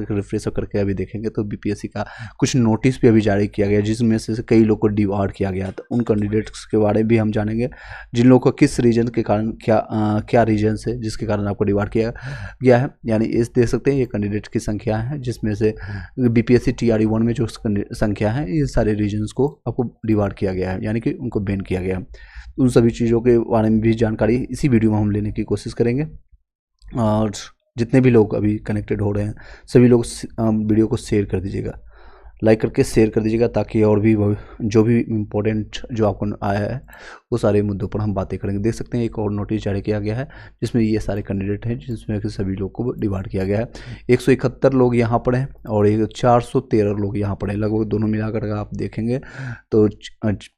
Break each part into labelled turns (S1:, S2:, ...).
S1: Refresh करके अभी देखेंगे तो बीपीएससी का कुछ नोटिस भी अभी जारी किया गया, जिसमें से कई लोग को डिवार्ड किया गया। तो उन कैंडिडेट्स के बारे में भी हम जानेंगे, जिन लोगों को किस रीजन के कारण क्या रीजन है जिसके कारण आपको डिवार्ड किया गया है। यानी इस देख सकते हैं ये कैंडिडेट की संख्या है, जिसमें से बीपीएससी TRE 1 में जो संख्या है ये सारे रीजन्स को आपको डिवार्ड किया गया है, यानी कि उनको बैन किया गया है। उन सभी चीज़ों के बारे में भी जानकारी इसी वीडियो में हम लेने की कोशिश करेंगे। और जितने भी लोग अभी कनेक्टेड हो रहे हैं सभी लोग वीडियो को शेयर कर दीजिएगा, लाइक करके शेयर कर दीजिएगा, ताकि और भी जो भी इम्पोर्टेंट जो आपको आया है वो सारे मुद्दों पर हम बातें करेंगे। देख सकते हैं एक और नोटिस जारी किया गया है जिसमें ये सारे कैंडिडेट हैं, जिसमें कि सभी लोग को डिवाइड किया गया है। 171 लोग यहाँ पर हैं और 413 लोग यहाँ पर हैं, लगभग दोनों मिलाकर अगर आप देखेंगे तो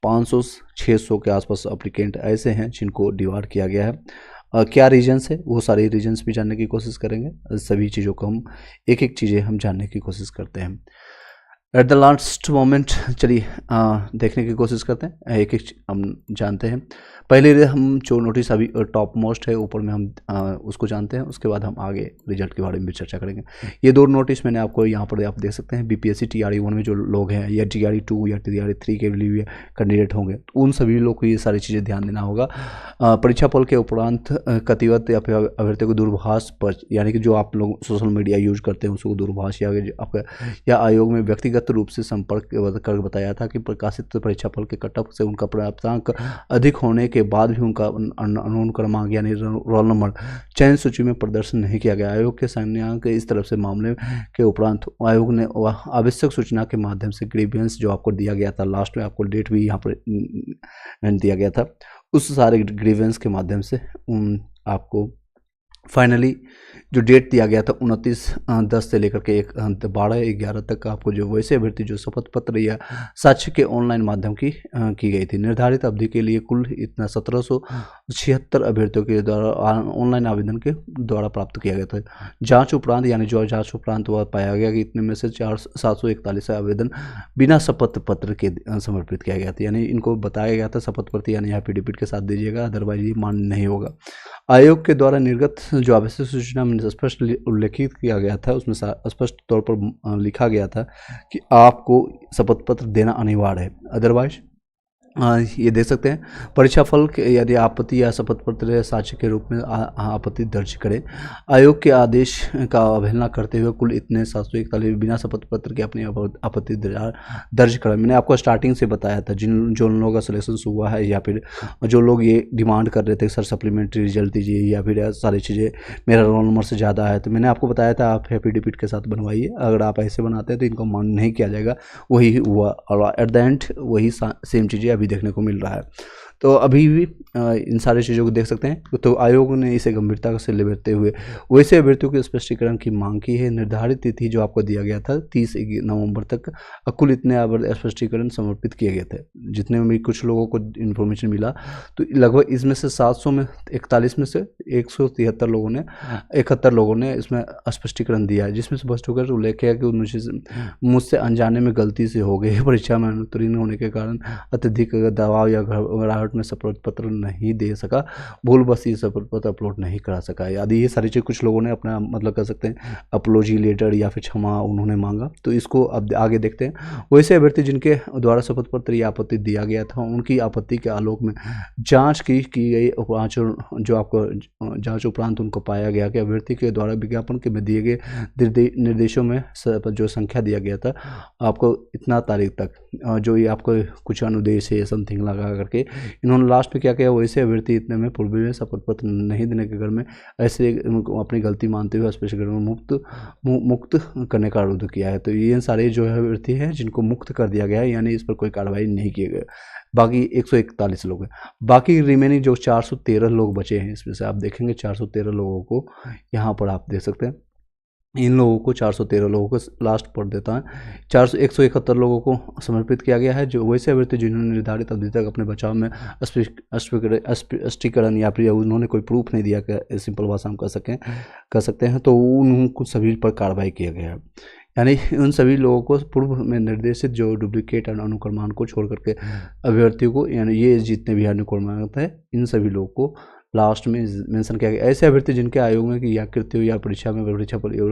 S1: 500-600 के आसपास अप्लीकेंट ऐसे हैं जिनको डिवाइड किया गया है। क्या रीजन्स है वो सारे रीजन्स भी जानने की कोशिश करेंगे। सभी चीज़ों को हम एक एक चीज़ें हम जानने की कोशिश करते हैं एट द लास्ट मोमेंट। चलिए देखने की कोशिश करते हैं, एक एक हम जानते हैं। पहले हम जो नोटिस अभी टॉप मोस्ट है ऊपर में हम उसको जानते हैं, उसके बाद हम आगे रिजल्ट के बारे में भी चर्चा करेंगे। ये दो नोटिस मैंने आपको यहाँ पर आप देख सकते हैं। बीपीएससी TRE 1 में जो लोग हैं या TRE 2 या TRE 3 के लिए कैंडिडेट होंगे तो उन सभी लोग को ये सारी चीज़ें ध्यान देना होगा। परीक्षा फल के उपरांत कतिपय या फिर अभ्यर्थियों को दूरभाष पर, यानी कि जो आप लोग सोशल मीडिया यूज करते हैं उसको दूरभाष या आयोग में व्यक्तिगत रूप से संपर्क कर बताया था कि प्रकाशित परीक्षा फल के कट ऑफ से उनका प्राप्तांक अधिक होने के बाद भी उनका अनून क्रमांक यानी रोल नंबर चयन सूची में प्रदर्शन नहीं किया गया। आयोग के संज्ञान के इस तरफ से मामले के उपरांत आयोग ने आवश्यक सूचना के माध्यम से ग्रीवियंस जो आपको दिया गया था, लास्ट में आपको डेट भी यहाँ पर दिया गया था, उस सारे ग्रीवियंस के माध्यम से आपको फाइनली जो डेट दिया गया था 29/10 से लेकर के 12/11 तक आपको जो वैसे अभ्यर्थी जो शपथ पत्र या साक्ष्य के ऑनलाइन माध्यम की गई थी। निर्धारित अवधि के लिए कुल इतना 1776 अभ्यर्थियों के द्वारा ऑनलाइन आवेदन के द्वारा प्राप्त किया गया था। जांच उपरांत यानी जो जांच उपरांत वह पाया गया कि इतने में से 741 आवेदन बिना शपथ पत्र के समर्पित किया गया था। यानी इनको बताया गया था शपथ पत्र यानी एफिडेविट के साथ दीजिएगा, अदरवाइज ये मान्य नहीं होगा। आयोग के द्वारा निर्गत जो आवश्यक सूचना में स्पष्ट उल्लेखित किया गया था, उसमें स्पष्ट तौर पर लिखा गया था कि आपको शपथ पत्र देना अनिवार्य है, अदरवाइज ये देख सकते हैं परीक्षा फल के यदि आपत्ति या शपथ पत्र या साक्ष्य के रूप में आपत्ति दर्ज करें। आयोग के आदेश का अवहेलना करते हुए कुल इतने 741 बिना शपथ पत्र के अपनी आपत्ति दर्ज करें। मैंने आपको स्टार्टिंग से बताया था जो लोगों का सिलेक्शन हुआ है या फिर जो लोग ये डिमांड कर रहे थे सर सप्लीमेंट्री रिजल्ट दीजिए या फिर सारी चीज़ें मेरा रोल नंबर से ज़्यादा है, तो मैंने आपको बताया था आप एफिडेविट के साथ बनवाइए। अगर आप ऐसे बनाते हैं तो इनको मान्य नहीं किया जाएगा। वही हुआ और एट द एंड वही सेम चीज़ें अभी देखने को मिल रहा है। तो अभी भी इन सारी चीज़ों को देख सकते हैं। तो आयोग ने इसे गंभीरता से लेते हुए वैसे अभ्यर्थियों के स्पष्टीकरण की मांग की है। निर्धारित तिथि जो आपको दिया गया था 30 नवंबर तक कुल इतने स्पष्टीकरण समर्पित किए गए थे। जितने में भी कुछ लोगों को इन्फॉर्मेशन मिला तो लगभग इसमें से 741 में से 173 लोगों ने 71 लोगों ने इसमें स्पष्टीकरण दिया है, जिसमें स्पष्ट होकर उल्लेख किया कि मुझसे अनजाने में गलती से हो गई, परीक्षा में अनुत्तीर्ण होने के कारण अत्यधिक दबाव या घबराहट में शपथ पत्र नहीं दे सका, भूलवश ये शपथ पत्र अपलोड नहीं करा सका। यदि ये सारी चीज़ कुछ लोगों ने अपना मतलब कर सकते हैं अपलोजी लेटर या फिर क्षमा उन्होंने मांगा, तो इसको अब आगे देखते हैं। वैसे अभ्यर्थी जिनके द्वारा शपथ पत्र या आपत्ति दिया गया था उनकी आपत्ति के आलोक में जांच की गई जो आपको जांच उपरांत उनको पाया गया कि अभ्यर्थी के द्वारा विज्ञापन के में दिए गए निर्देशों में जो संख्या दिया गया था आपको इतना तारीख तक जो ये आपको कुछ अनुदेश है समथिंग लगा करके इन्होंने लास्ट में क्या किया, वैसे अभ्यर्थी इतने में पूर्व में शपथ पत्र नहीं देने के घर में ऐसे अपनी गलती मानते हुए स्पष्टीकरण मुक्त करने का अनुरोध किया है। तो ये सारे जो है अभ्यर्थी हैं जिनको मुक्त कर दिया गया है, यानी इस पर कोई कार्रवाई नहीं किए गए। बाकी 141 लोग हैं। बाकी रिमेनिंग जो 413 लोग बचे हैं इसमें से आप देखेंगे 413 लोगों को यहाँ पर आप देख सकते हैं। इन लोगों को 413 लोगों को लास्ट पढ़ देता है 171 लोगों को समर्पित किया गया है, जो वैसे अभ्यर्थी जिन्होंने निर्धारित अवधि तक अपने बचाव में स्पष्टीकरण या फिर उन्होंने कोई प्रूफ नहीं दिया कि सिंपल भाषा हम कर सकते हैं, तो उनको सभी पर कार्रवाई किया गया है। यानी उन सभी लोगों को पूर्व में निर्देशित जो डुप्लीकेट और अनुक्रमांक को छोड़ करके अभ्यर्थियों को, यानी ये जितने भी अनुक्रमांक है इन सभी लोगों को लास्ट में मेंशन किया गया। ऐसे अभ्यर्थी जिनके आयोग में कि या कृत्य या परीक्षा में परीक्षा प्रयोग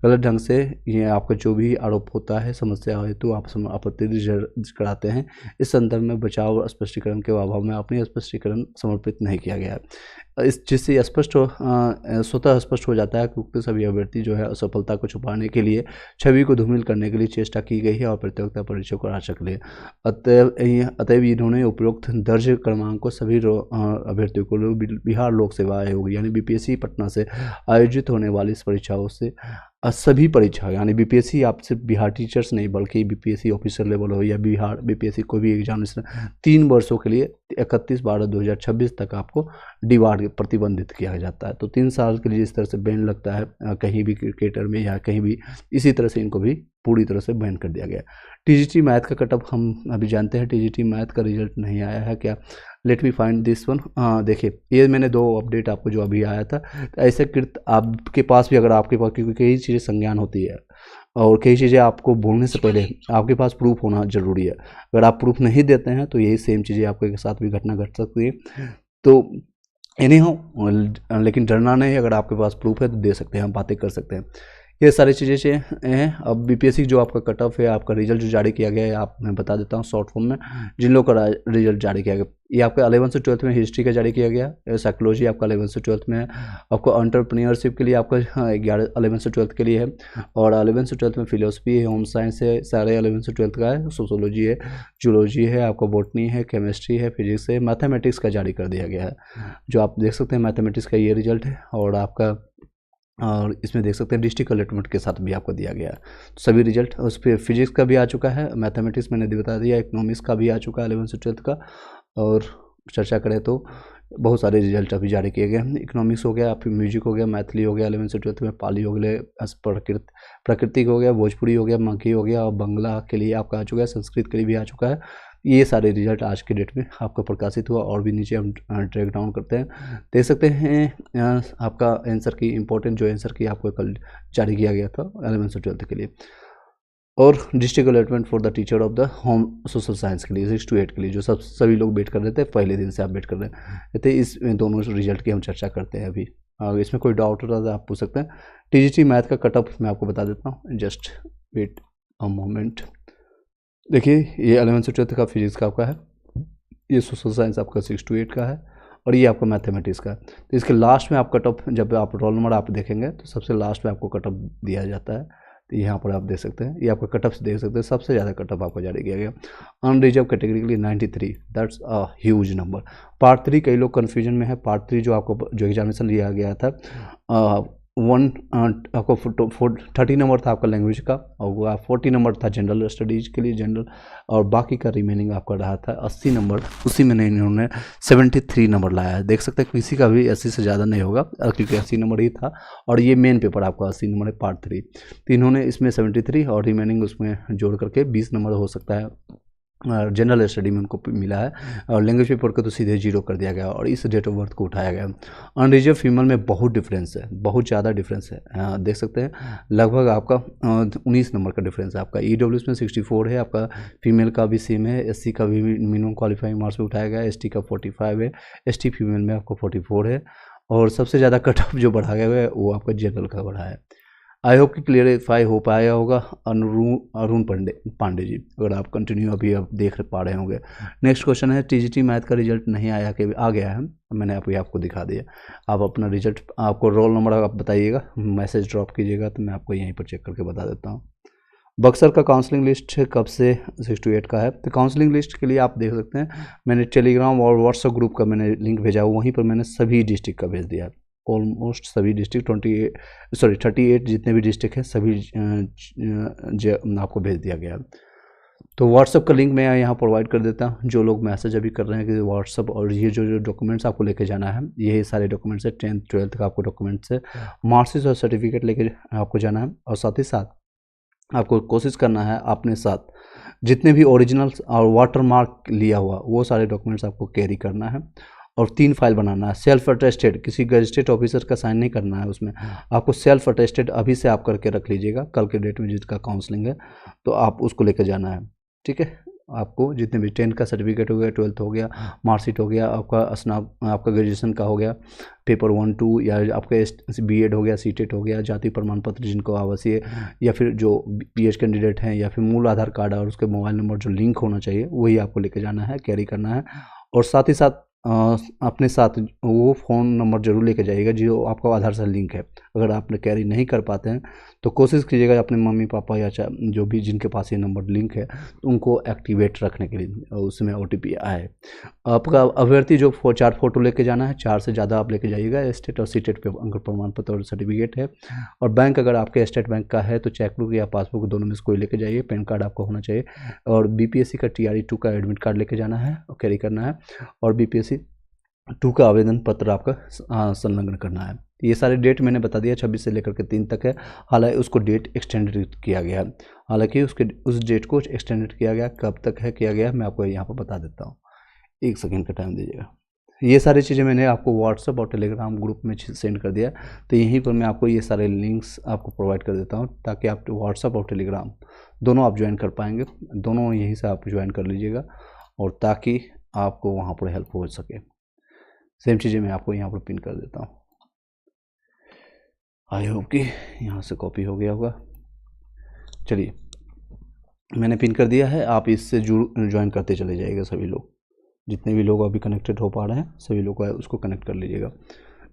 S1: गलत ढंग से ये आपका जो भी आरोप होता है समस्या हेतु तो आप आपत्ति दर्ज कराते हैं, इस संदर्भ में बचाव और स्पष्टीकरण के अभाव में अपनी स्पष्टीकरण समर्पित नहीं किया गया है। इस जिससे स्पष्ट स्वतः स्पष्ट हो जाता है कि उक्त सभी अभ्यर्थी जो है असफलता को छुपाने के लिए छवि को धूमिल करने के लिए चेष्टा की गई है और प्रतियोगिता परीक्षा को आशा के लिए अतएव इन्होंने उपरोक्त दर्ज क्रमांक को सभी अभ्यर्थियों को बिहार लोक सेवा आयोग यानी बीपीएससी पटना से आयोजित होने वाली इस परीक्षाओं से सभी परीक्षा यानी बीपीएससी आप सिर्फ बिहार टीचर्स नहीं बल्कि बीपीएससी ऑफिसर लेवल हो या बिहार बीपीएससी कोई भी एग्जामिनेशन 3 वर्षों के लिए 31/12/2026 तक आपको डिवार्ड प्रतिबंधित किया जाता है। तो 3 साल के लिए जिस तरह से बैन लगता है कहीं भी क्रिकेटर में या कहीं भी, इसी तरह से इनको भी पूरी तरह से बैन कर दिया गया। टीजीटी मैथ का कटअप हम अभी जानते हैं, टीजीटी मैथ का रिजल्ट नहीं आया है क्या? Late me find this one. देखिए ये मैंने 2 अपडेट आपको जो अभी आया था, तो ऐसे कृत आपके पास भी अगर आपके पास, क्योंकि कई चीज़ें संज्ञान होती है और कई चीज़ें आपको बोलने से पहले आपके पास प्रूफ होना जरूरी है। अगर आप प्रूफ नहीं देते हैं तो यही सेम चीज़ें आपके साथ भी घटना घट सकती है। तो एनी हो, लेकिन डरना नहीं, अगर आपके पास प्रूफ है तो दे सकते हैं, हम बातें कर सकते हैं। ये सारी चीज़ें हैं। अब बीपीएससी जो आपका कट ऑफ है, आपका रिजल्ट जो जारी किया गया है, आप मैं बता देता हूँ शॉर्ट फॉर्म में। जिन लोगों का रिजल्ट जारी किया गया, ये आपका 11 से 12th में हिस्ट्री का जारी किया गया, साइकोलॉजी आपका 11 से 12th में है। आपको एंटरप्रेन्योरशिप के लिए आपका 11 से 12th के लिए है, और 11 से 12th में फिलोसफी है, होम साइंस है, सारे 11 से 12th का है। सोशोलॉजी है, जूलॉजी है, आपका बॉटनी है, केमिस्ट्री है, फिजिक्स है, मैथमेटिक्स का जारी कर दिया गया है। जो आप देख सकते हैं मैथमेटिक्स का ये रिजल्ट है, और इसमें देख सकते हैं डिस्ट्रिक्ट अलॉटमेंट के साथ भी आपको दिया गया है। तो सभी रिजल्ट उस पर फिजिक्स का भी आ चुका है, मैथमेटिक्स मैंने बता दिया, इकोनॉमिक्स का भी आ चुका है 11 से 12th का। और चर्चा करें तो बहुत सारे रिजल्ट अभी जारी किए गए। इकोनॉमिक्स हो गया, फिर म्यूजिक हो गया, मैथिली हो गया 11 से 12th में, पाली हो गया, प्राकृतिक हो गया, भोजपुरी हो गया, मगही हो गया, और बंगला के लिए आपका आ चुका है, संस्कृत के लिए भी आ चुका है। ये सारे रिजल्ट आज के डेट में आपका प्रकाशित हुआ। और भी नीचे हम ट्रैक डाउन करते हैं, देख सकते हैं आपका आंसर की इंपॉर्टेंट जो आंसर की आपको कल जारी किया गया था 11 से 12th के लिए। और district allotment for the teacher of the home social science के लिए 6 to 8 के लिए जो सभी लोग वेट कर रहे थे, पहले दिन से आप वेट कर रहे थे, इस दोनों रिजल्ट की हम चर्चा करते हैं अभी। इसमें कोई डाउट होता है तो आप पूछ सकते हैं। टीजीटी मैथ का कटअप मैं आपको बता देता हूँ, जस्ट वेट अ मोमेंट। देखिए ये 11 से 12th का फिजिक्स का आपका है, ये सोशल साइंस आपका 6 to 8 का है, और ये आपका मैथमेटिक्स का है। तो इसके लास्ट में आप कटअप, जब आप रोल नंबर आप देखेंगे तो सबसे लास्ट में आपको कटअप दिया जाता है। तो यहाँ पर आप देख सकते हैं, ये आपका कटअप देख सकते हैं, सबसे ज़्यादा कटअप आपको जारी किया गया। अनरिजर्व कैटेगरी के लिए 93, that's a huge number. Part 3 कई लोग कन्फ्यूजन में है। पार्ट 3 जो आपको जो एग्जामिनेशन लिया गया था, आपको 30 नंबर था आपका लैंग्वेज का, और 40 नंबर था जनरल स्टडीज के लिए जनरल, और बाकी का रिमेनिंग आपका रहा था 80 नंबर। उसी में इन्होंने 73 नंबर लाया है। देख सकते हैं किसी का भी 80 से ज़्यादा नहीं होगा, क्योंकि 80 नंबर ही था, और ये मेन पेपर आपका 80 नंबर है पार्ट 3। तो इन्होंने इसमें 73 और रिमेनिंग उसमें जोड़ करके 20 नंबर हो सकता है जनरल स्टडी में उनको मिला है, और लैंग्वेज पेपर को तो सीधे 0 कर दिया गया और इस डेट ऑफ बर्थ को उठाया गया। अनरिजर्व फीमेल में बहुत डिफरेंस है, बहुत ज़्यादा डिफरेंस है। देख सकते हैं लगभग आपका 19 नंबर का डिफरेंस है। आपका ईडब्ल्यूएस में 64 है, आपका फीमेल का भी सेम है, एससी का भी मिनिमम क्वालिफाइंग मार्क्स में उठाया गया है, एसटी का 45 है, एसटी फीमेल में आपको 44 है, और सबसे ज़्यादा कट ऑफ जो बढ़ा गया है वो आपका जनरल का बढ़ा है। आई होप कि क्लियरिफाई हो पाया होगा। अरुण पांडे जी, अगर आप कंटिन्यू अभी आप देख पा रहे होंगे। नेक्स्ट क्वेश्चन है, टीजीटी मैथ का रिजल्ट नहीं आया कि आ गया है, मैंने आपको दिखा दिया। आप अपना रिजल्ट, आपको रोल नंबर आप बताइएगा, मैसेज ड्रॉप कीजिएगा तो मैं आपको यहीं पर चेक करके बता देता हूँ। बक्सर का काउंसलिंग लिस्ट कब से 6 to 8 का है। तो काउंसलिंग लिस्ट के लिए आप देख सकते हैं, मैंने टेलीग्राम और व्हाट्सएप ग्रुप का मैंने लिंक भेजा, वहीं पर मैंने सभी डिस्ट्रिक्ट का भेज दिया है। ऑलमोस्ट सभी डिस्ट्रिक्ट 38 जितने भी डिस्ट्रिक्ट हैं सभी आपको भेज दिया गया। तो व्हाट्सएप का लिंक मैं यहाँ प्रोवाइड कर देता हूँ। जो लोग मैसेज अभी कर रहे हैं कि व्हाट्सएप, और ये जो डॉक्यूमेंट्स आपको लेके जाना है, यही सारे डॉक्यूमेंट्स है, 10th 12th का आपको डॉक्यूमेंट्स है, मार्कशीट और सर्टिफिकेट लेके आपको जाना है। और साथ ही साथ आपको कोशिश करना है अपने साथ जितने भी ओरिजिनल्स और वाटर मार्क लिया हुआ वो सारे डॉक्यूमेंट्स आपको कैरी करना है, और 3 फाइल बनाना है। सेल्फ अटेस्टेड, किसी गजटेड ऑफिसर का साइन नहीं करना है उसमें, आपको सेल्फ अटेस्टेड अभी से आप करके रख लीजिएगा, कल के डेट में जिसका काउंसलिंग है तो आप उसको लेकर जाना है, ठीक है। आपको जितने भी 10th का सर्टिफिकेट हो गया, 12th हो गया, मार्कशीट हो गया, आपका स्नात आपका ग्रेजुएशन का हो गया, पेपर 1 2, या आपका बीएड हो गया, सीटेट हो गया, जाति प्रमाण पत्र जिनको आवश्यक है, या फिर जो पीएच कैंडिडेट हैं, या फिर मूल आधार कार्ड और उसके मोबाइल नंबर जो लिंक होना चाहिए वही आपको लेके जाना है, कैरी करना है। और साथ ही साथ अपने साथ वो फ़ोन नंबर जरूर लेके जाइएगा जो आपका आधार से लिंक है। अगर आपने कैरी नहीं कर पाते हैं तो कोशिश कीजिएगा अपने मम्मी पापा या जो भी जिनके पास ये नंबर लिंक है तो उनको एक्टिवेट रखने के लिए उसमें OTP आए। आपका अभ्यर्थी जो 4 फोटो लेके जाना है, 4 से ज़्यादा आप लेके जाइएगा। स्टेट और सीटेट पे अंक प्रमाण पत्र और सर्टिफिकेट है। और बैंक अगर आपके स्टेट बैंक का है तो चेकबुक या पासबुक दोनों में से कोई लेके जाइए। पैन कार्ड आपका होना चाहिए। और BPSC का TRE 2 का एडमिट कार्ड लेके जाना है और कैरी करना है। और BPSC 2 का आवेदन पत्र आपका संलग्न करना है। ये सारे डेट मैंने बता दिया, 26 से लेकर के 3 तक है। हालांकि उसको डेट एक्सटेंडेड किया गया है, हालांकि उस डेट को एक्सटेंडेड किया गया, कब तक है किया गया मैं आपको यहाँ पर बता देता हूँ। 1 सेकेंड का टाइम दीजिएगा। ये सारी चीज़ें मैंने आपको व्हाट्सएप और टेलीग्राम ग्रुप में सेंड कर दिया, तो यहीं पर मैं आपको ये सारे लिंक्स आपको प्रोवाइड कर देता हूँ ताकि आप व्हाट्सएप और टेलीग्राम दोनों आप ज्वाइन कर पाएंगे। दोनों यहीं से आप ज्वाइन कर लीजिएगा और ताकि आपको वहाँ पर हेल्प हो सके। सेम चीज़ें मैं आपको यहाँ पर पिन कर देता हूँ। आई होप कि यहाँ से कॉपी हो गया होगा। चलिए मैंने पिन कर दिया है, आप इससे ज्वाइन करते चले जाइएगा। सभी लोग जितने भी लोग अभी कनेक्टेड हो पा रहे हैं सभी लोग उसको कनेक्ट कर लीजिएगा,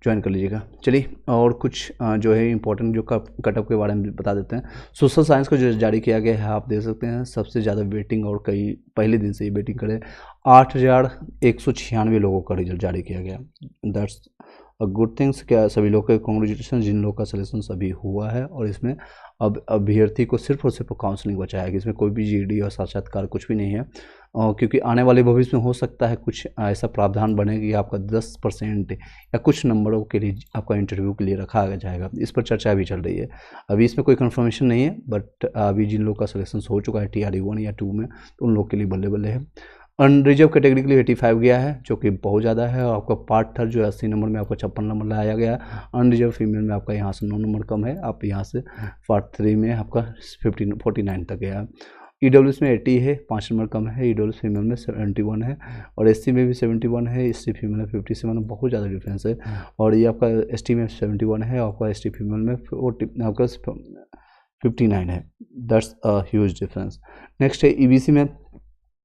S1: ज्वाइन कर लीजिएगा। चलिए और कुछ जो है इंपॉर्टेंट जो कटअप के बारे में बता देते हैं। सोशल साइंस को जो जारी किया गया है आप देख सकते हैं, सबसे ज़्यादा वेटिंग और कई पहले दिन से ही वेटिंग करे 8196 लोगों का रिजल्ट जारी किया गया। That's good things. क्या सभी लोग के कॉन्ग्रेचुलेसन जिन लोगों का सिलेक्शन अभी हुआ है। और इसमें अब अभ्यर्थी को सिर्फ और सिर्फ काउंसलिंग बचा है कि इसमें कोई भी GD और साक्षात्कार कुछ भी नहीं है। क्योंकि आने वाले भविष्य में हो सकता है कुछ ऐसा प्रावधान बने कि आपका 10% या कुछ नंबरों के लिए आपका इंटरव्यू के लिए रखा जाएगा। इस पर चर्चा भी चल रही है, अभी इसमें कोई कंफर्मेशन नहीं है, बट अभी जिन लोग का सिलेक्शन हो चुका है TRE 1 या 2 में तो उन लोग के लिए बल्ले बल्ले है। अनरिजर्व कैटेगरी के लिए 85 गया है जो कि बहुत ज़्यादा है। और आपका पार्ट थर्ड जो 80 नंबर में आपका 56 नंबर लाया गया। अनरिजर्व फीमेल में आपका यहाँ से 9 नंबर कम है, आप यहाँ से पार्ट 3 में आपका 49 तक गया है। EWS में 80 है, 5 नंबर कम है। EWS फीमेल में 71 है और SC में भी 71 है, SC फीमेल में 57 है, बहुत ज़्यादा डिफरेंस है। और ये आपका ST में 71 है, आपका ST फीमेल में आपका 59 है। That's a huge difference. Next है EBC में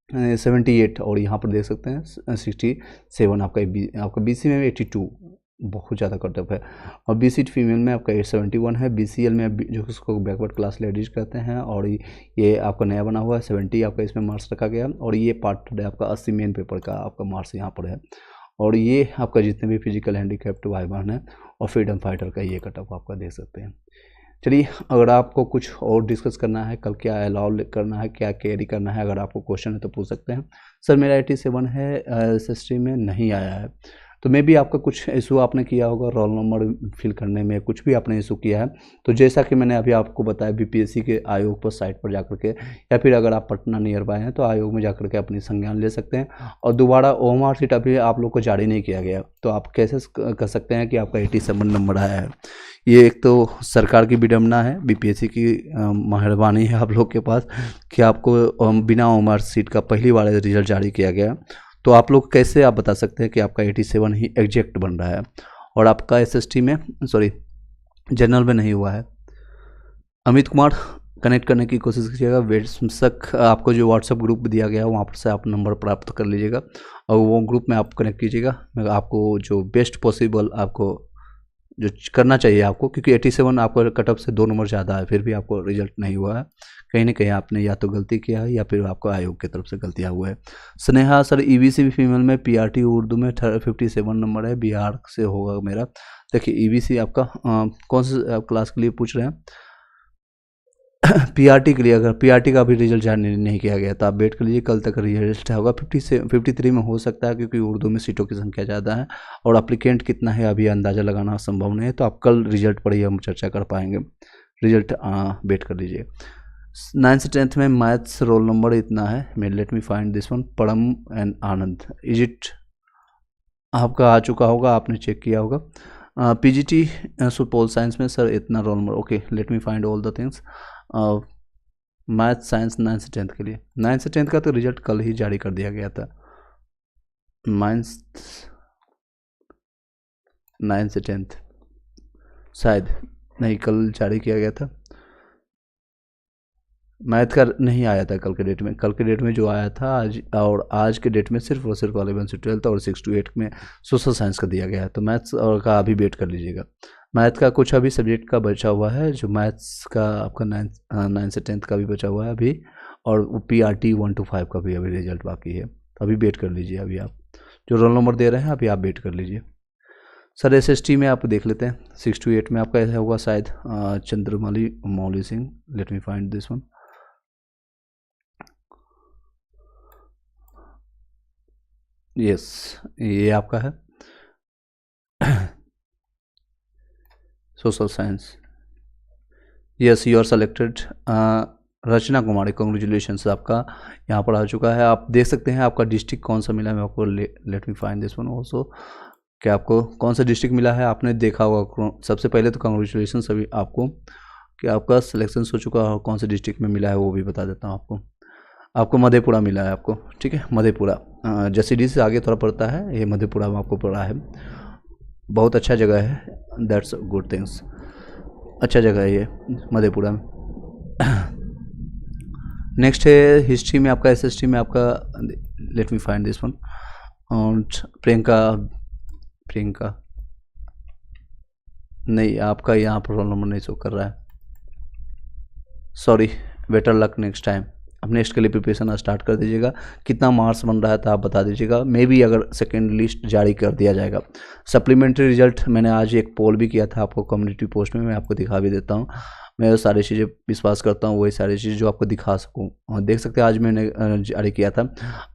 S1: 78 और यहाँ पर देख सकते हैं 67 आपका BC में 82, बहुत ज़्यादा कटअप है। और BC फीमेल में आपका 71 है। BCL में जो इसको बैकवर्ड क्लास लेडीज कहते हैं और ये आपका नया बना हुआ है 70 आपका इसमें मार्क्स रखा गया। और ये पार्ट आपका 80 मेन पेपर का आपका मार्क्स यहाँ पर है। और ये आपका जितने भी फिजिकल हैंडीकैप्ड भाई बहन है और फ्रीडम फाइटर का ये कटअप आपका देख सकते हैं। चलिए अगर आपको कुछ और डिस्कस करना है, कल क्या अलाउ करना है, क्या कैरी करना है, अगर आपको क्वेश्चन है तो पूछ सकते हैं। सर मेरा 87 है, SST में नहीं आया है, तो मे भी आपका कुछ इशू आपने किया होगा रोल नंबर फिल करने में, कुछ भी आपने इशू किया है। तो जैसा कि मैंने अभी आपको बताया BPSC के आयोग पर साइट पर जाकर के, या फिर अगर आप पटना नियर बाय हैं तो आयोग में जाकर के अपनी संज्ञान ले सकते हैं। और दोबारा OMR सीट अभी आप लोग को जारी नहीं किया गया, तो आप कैसे कर सकते हैं कि आपका 87 नंबर आया है। ये एक तो सरकार की विडम्बना है, BPSC की मेहरबानी है आप लोग के पास कि आपको बिना OMR सीट का पहली बार रिजल्ट जारी किया गया। तो आप लोग कैसे आप बता सकते हैं कि आपका 87 ही एग्जैक्ट बन रहा है और आपका SST में जनरल में नहीं हुआ है। अमित कुमार कनेक्ट करने की कोशिश कीजिएगा। बेशक आपको जो व्हाट्सएप ग्रुप दिया गया है वहाँ पर से आप नंबर प्राप्त कर लीजिएगा और वो ग्रुप में आप कनेक्ट कीजिएगा। मैं आपको जो बेस्ट पॉसिबल आपको जो करना चाहिए आपको, क्योंकि 87 आपको कटअप से 2 नंबर ज़्यादा है, फिर भी आपको रिजल्ट नहीं हुआ है। कहीं ना कहीं आपने या तो गलती किया है या फिर आपको आयोग की तरफ से गलतियाँ हुआ है। स्नेहा सर EBC फीमेल में PRT उर्दू में 57 नंबर है, बिहार से होगा मेरा। देखिए EBC आपका कौन से क्लास के लिए पूछ रहे हैं? PRT के लिए। अगर PRT का भी रिजल्ट जारी नहीं किया गया तो आप वेट कर लीजिए, कल तक रिजल्ट होगा। 53 में हो सकता है क्योंकि उर्दू में सीटों की संख्या ज़्यादा है और अप्लीकेंट कितना है अभी अंदाज़ा लगाना संभव नहीं है। तो आप कल रिजल्ट पर ही हम चर्चा कर पाएंगे। रिजल्ट वेट कर लीजिए। 9th से 10th में मैथ्स रोल नंबर इतना है। Late me find this one, परम एंड आनंद। इज इट आपका आ चुका होगा, आपने चेक किया होगा। PGT पोल साइंस में सर इतना roll number. Okay let me find all the things. Math science 9 से 10 के लिए, 9 से 10 का तो रिजल्ट कल ही जारी कर दिया गया था। 9 से 10 शायद नहीं, कल जारी किया गया था। मैथ का नहीं आया था कल के डेट में, कल के डेट में जो आया था आज, और आज के डेट में सिर्फ और सिर्फ 11 से 12 और 6 to 8 में सोशल साइंस का दिया गया है। तो मैथ्स और का अभी वेट कर लीजिएगा। मैथ का कुछ अभी सब्जेक्ट का बचा हुआ है, जो मैथ्स का आपका 9 से 10 का भी बचा हुआ है अभी, और PRT 1 to 5 का भी अभी रिजल्ट बाकी है। तो अभी वेट कर लीजिए, अभी आप जो रोल नंबर दे रहे हैं अभी आप वेट कर लीजिए। सर SST में आप देख लेते हैं, 6 to 8 में आपका ऐसा होगा शायद Chandramouli Mouli Singh, let me find this one. Yes, ये आपका है social science. Yes, you are selected. Rachna Kumari, congratulations, आपका यहाँ पर आ चुका है। आप देख सकते हैं आपका डिस्ट्रिक्ट कौन सा मिला है, मैं आपको late me find this one also, कि आपको कौन सा डिस्ट्रिक्ट मिला है। आपने देखा होगा, सबसे पहले तो कॉन्ग्रेचुलेशंस अभी आपको कि आपका सिलेक्शन हो चुका है। कौन से डिस्ट्रिक्ट में मिला है वो भी बता देता हूँ आपको मधेपुरा मिला है आपको, ठीक है, मधेपुरा। जसीडीह से आगे थोड़ा पड़ता है, ये मधेपुरा में आपको पड़ा है। बहुत अच्छा जगह है, दैट्स गुड थिंग्स, अच्छा जगह है ये मधेपुरा में। नेक्स्ट है हिस्ट्री में आपका, SST में आपका, late me find this one, और प्रियंका नहीं, आपका यहाँ पर रोल नंबर नहीं शो कर रहा है, sorry, better luck next time. अब नेक्स्ट के लिए प्रिपरेशन स्टार्ट कर दीजिएगा। कितना मार्क्स बन रहा है तो आप बता दीजिएगा, मे बी अगर सेकेंड लिस्ट जारी कर दिया जाएगा। सप्लीमेंट्री रिजल्ट मैंने आज एक पोल भी किया था आपको कम्युनिटी पोस्ट में, मैं आपको दिखा भी देता हूँ। मैं वो सारी चीज़ें विश्वास करता हूँ, वही सारी चीज़ जो आपको दिखा सकूँ। और देख सकते हैं आज मैंने जारी किया था।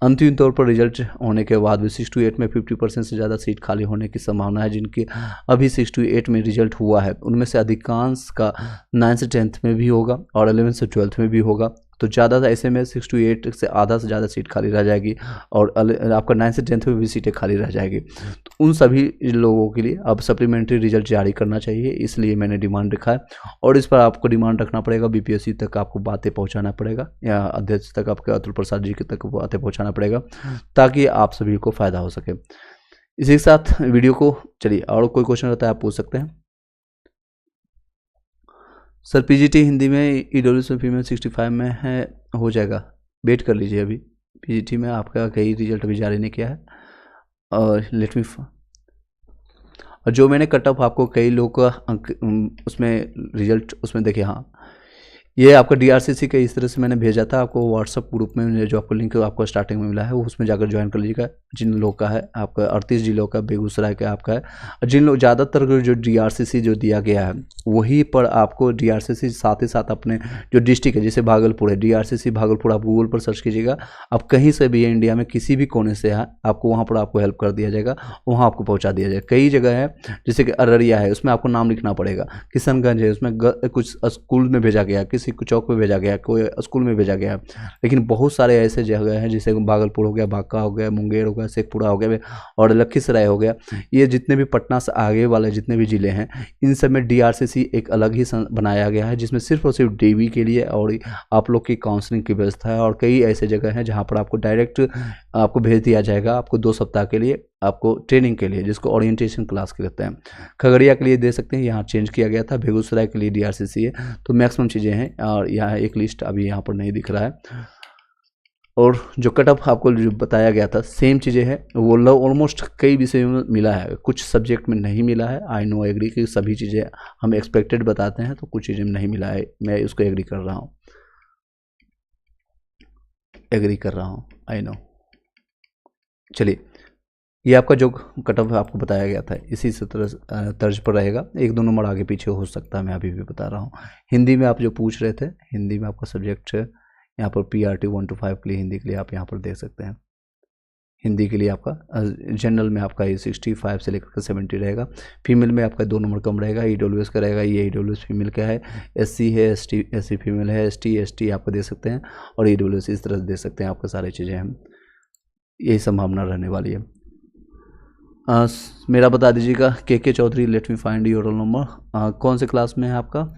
S1: अंतिम तौर पर रिजल्ट होने के बाद भी 6 to 8 में 50% से ज़्यादा सीट खाली होने की संभावना है। जिनकी अभी 6 to 8 में रिजल्ट हुआ है उनमें से अधिकांश का 9 से 10 में भी होगा और 11 से 12 में भी होगा। तो ज़्यादा ऐसे में 6 to 8 से आधा से ज़्यादा सीट खाली रह जाएगी, और आपका 9 से 10 में भी सीटें खाली रह जाएगी। तो उन सभी लोगों के लिए अब सप्लीमेंट्री रिजल्ट जारी करना चाहिए, इसलिए मैंने डिमांड रखा है। और इस पर आपको डिमांड रखना पड़ेगा, BPSC तक आपको बातें पहुंचाना पड़ेगा, या अध्यक्ष तक आपके अतुल प्रसाद जी के तक बातें पहुंचाना पड़ेगा, ताकि आप सभी को फ़ायदा हो सके। इसी के साथ वीडियो को, चलिए, और कोई क्वेश्चन रहता है आप पूछ सकते हैं। सर PGT हिंदी में EWS में फीमेल 65 में है, हो जाएगा, वेट कर लीजिए। अभी PGT में आपका कई रिजल्ट अभी जारी नहीं किया है, और लेट मी, और जो मैंने कट ऑफ आपको कई लोग का उसमें रिजल्ट उसमें देखिए, हाँ ये आपका DRCC का इस तरह से मैंने भेजा था आपको व्हाट्सअप ग्रुप में, जो आपको लिंक आपको स्टार्टिंग में मिला है, वो उसमें जाकर ज्वाइन कर लीजिएगा। जिन लोग का है आपका 38 जिलों का, बेगूसराय का आपका है, और जिन लोग ज़्यादातर जो DRCC जो दिया गया है वही पर आपको DRCC साथ ही साथ अपने जो डिस्ट्रिक्ट है, जैसे भागलपुर है, DRCC भागलपुर, आप गूगल पर सर्च कीजिएगा, आप कहीं से भी इंडिया में किसी भी कोने से है, आपको वहाँ पर आपको हेल्प कर दिया जाएगा, वहाँ आपको पहुँचा दिया जाएगा। कई जगह है, जैसे कि अररिया है, उसमें आपको नाम लिखना पड़ेगा। किशनगंज है, उसमें कुछ स्कूल में भेजा गया, किसी को चौक पे भेजा गया, कोई स्कूल में भेजा गया। लेकिन बहुत सारे ऐसे जगह हैं, जैसे भागलपुर हो गया, बांका हो गया, मुंगेर हो गया, शेखपुरा हो गया, और लखीसराय हो गया। ये जितने भी पटना से आगे वाले जितने भी ज़िले हैं, इन सब में DRCC एक अलग ही बनाया गया है, जिसमें सिर्फ और सिर्फ DV के लिए और आप लोग की काउंसलिंग की व्यवस्था है। और कई ऐसे जगह हैं जहाँ पर आपको डायरेक्ट आपको भेज दिया जाएगा, आपको 2 सप्ताह के लिए आपको ट्रेनिंग के लिए, जिसको ओरिएंटेशन क्लास कहते हैं। खगड़िया के लिए दे सकते हैं, यहाँ चेंज किया गया था। बेगूसराय के लिए DRCC है। तो मैक्सिमम चीज़ें हैं, और यहाँ एक लिस्ट अभी यहाँ पर नहीं दिख रहा है। और जो कट ऑफ आपको जो बताया गया था सेम चीज़ें हैं, वो ऑलमोस्ट कई विषयों में मिला है, कुछ सब्जेक्ट में नहीं मिला है। आई नो, एग्री की सभी चीज़ें हम एक्सपेक्टेड बताते हैं, तो कुछ चीज़ें में नहीं मिला है, मैं उसको एग्री कर रहा हूँ, आई नो। चलिए, ये आपका जो कट ऑफ आपको बताया गया था इसी से तर्ज पर रहेगा, 1-2 नंबर आगे पीछे हो सकता है, मैं अभी भी बता रहा हूँ। हिंदी में आप जो पूछ रहे थे, हिंदी में आपका सब्जेक्ट यहाँ पर PRT 1 to 5 के लिए, हिंदी के लिए आप यहाँ पर देख सकते हैं। हिंदी के लिए आपका जनरल में आपका ये 65 से लेकर 70 रहेगा। फीमेल में आपका 2 नंबर कम रहेगा, EWS का रहेगा, ये EWS फीमेल का है। SC है, SC फीमेल है, ST आपको दे सकते हैं, और EWS इस तरह से दे सकते हैं। आपका सारी चीज़ें हम यही संभावना रहने वाली है। मेरा बता दीजिएगा, KK Chaudhary, let me find your roll number. कौन से क्लास में है आपका?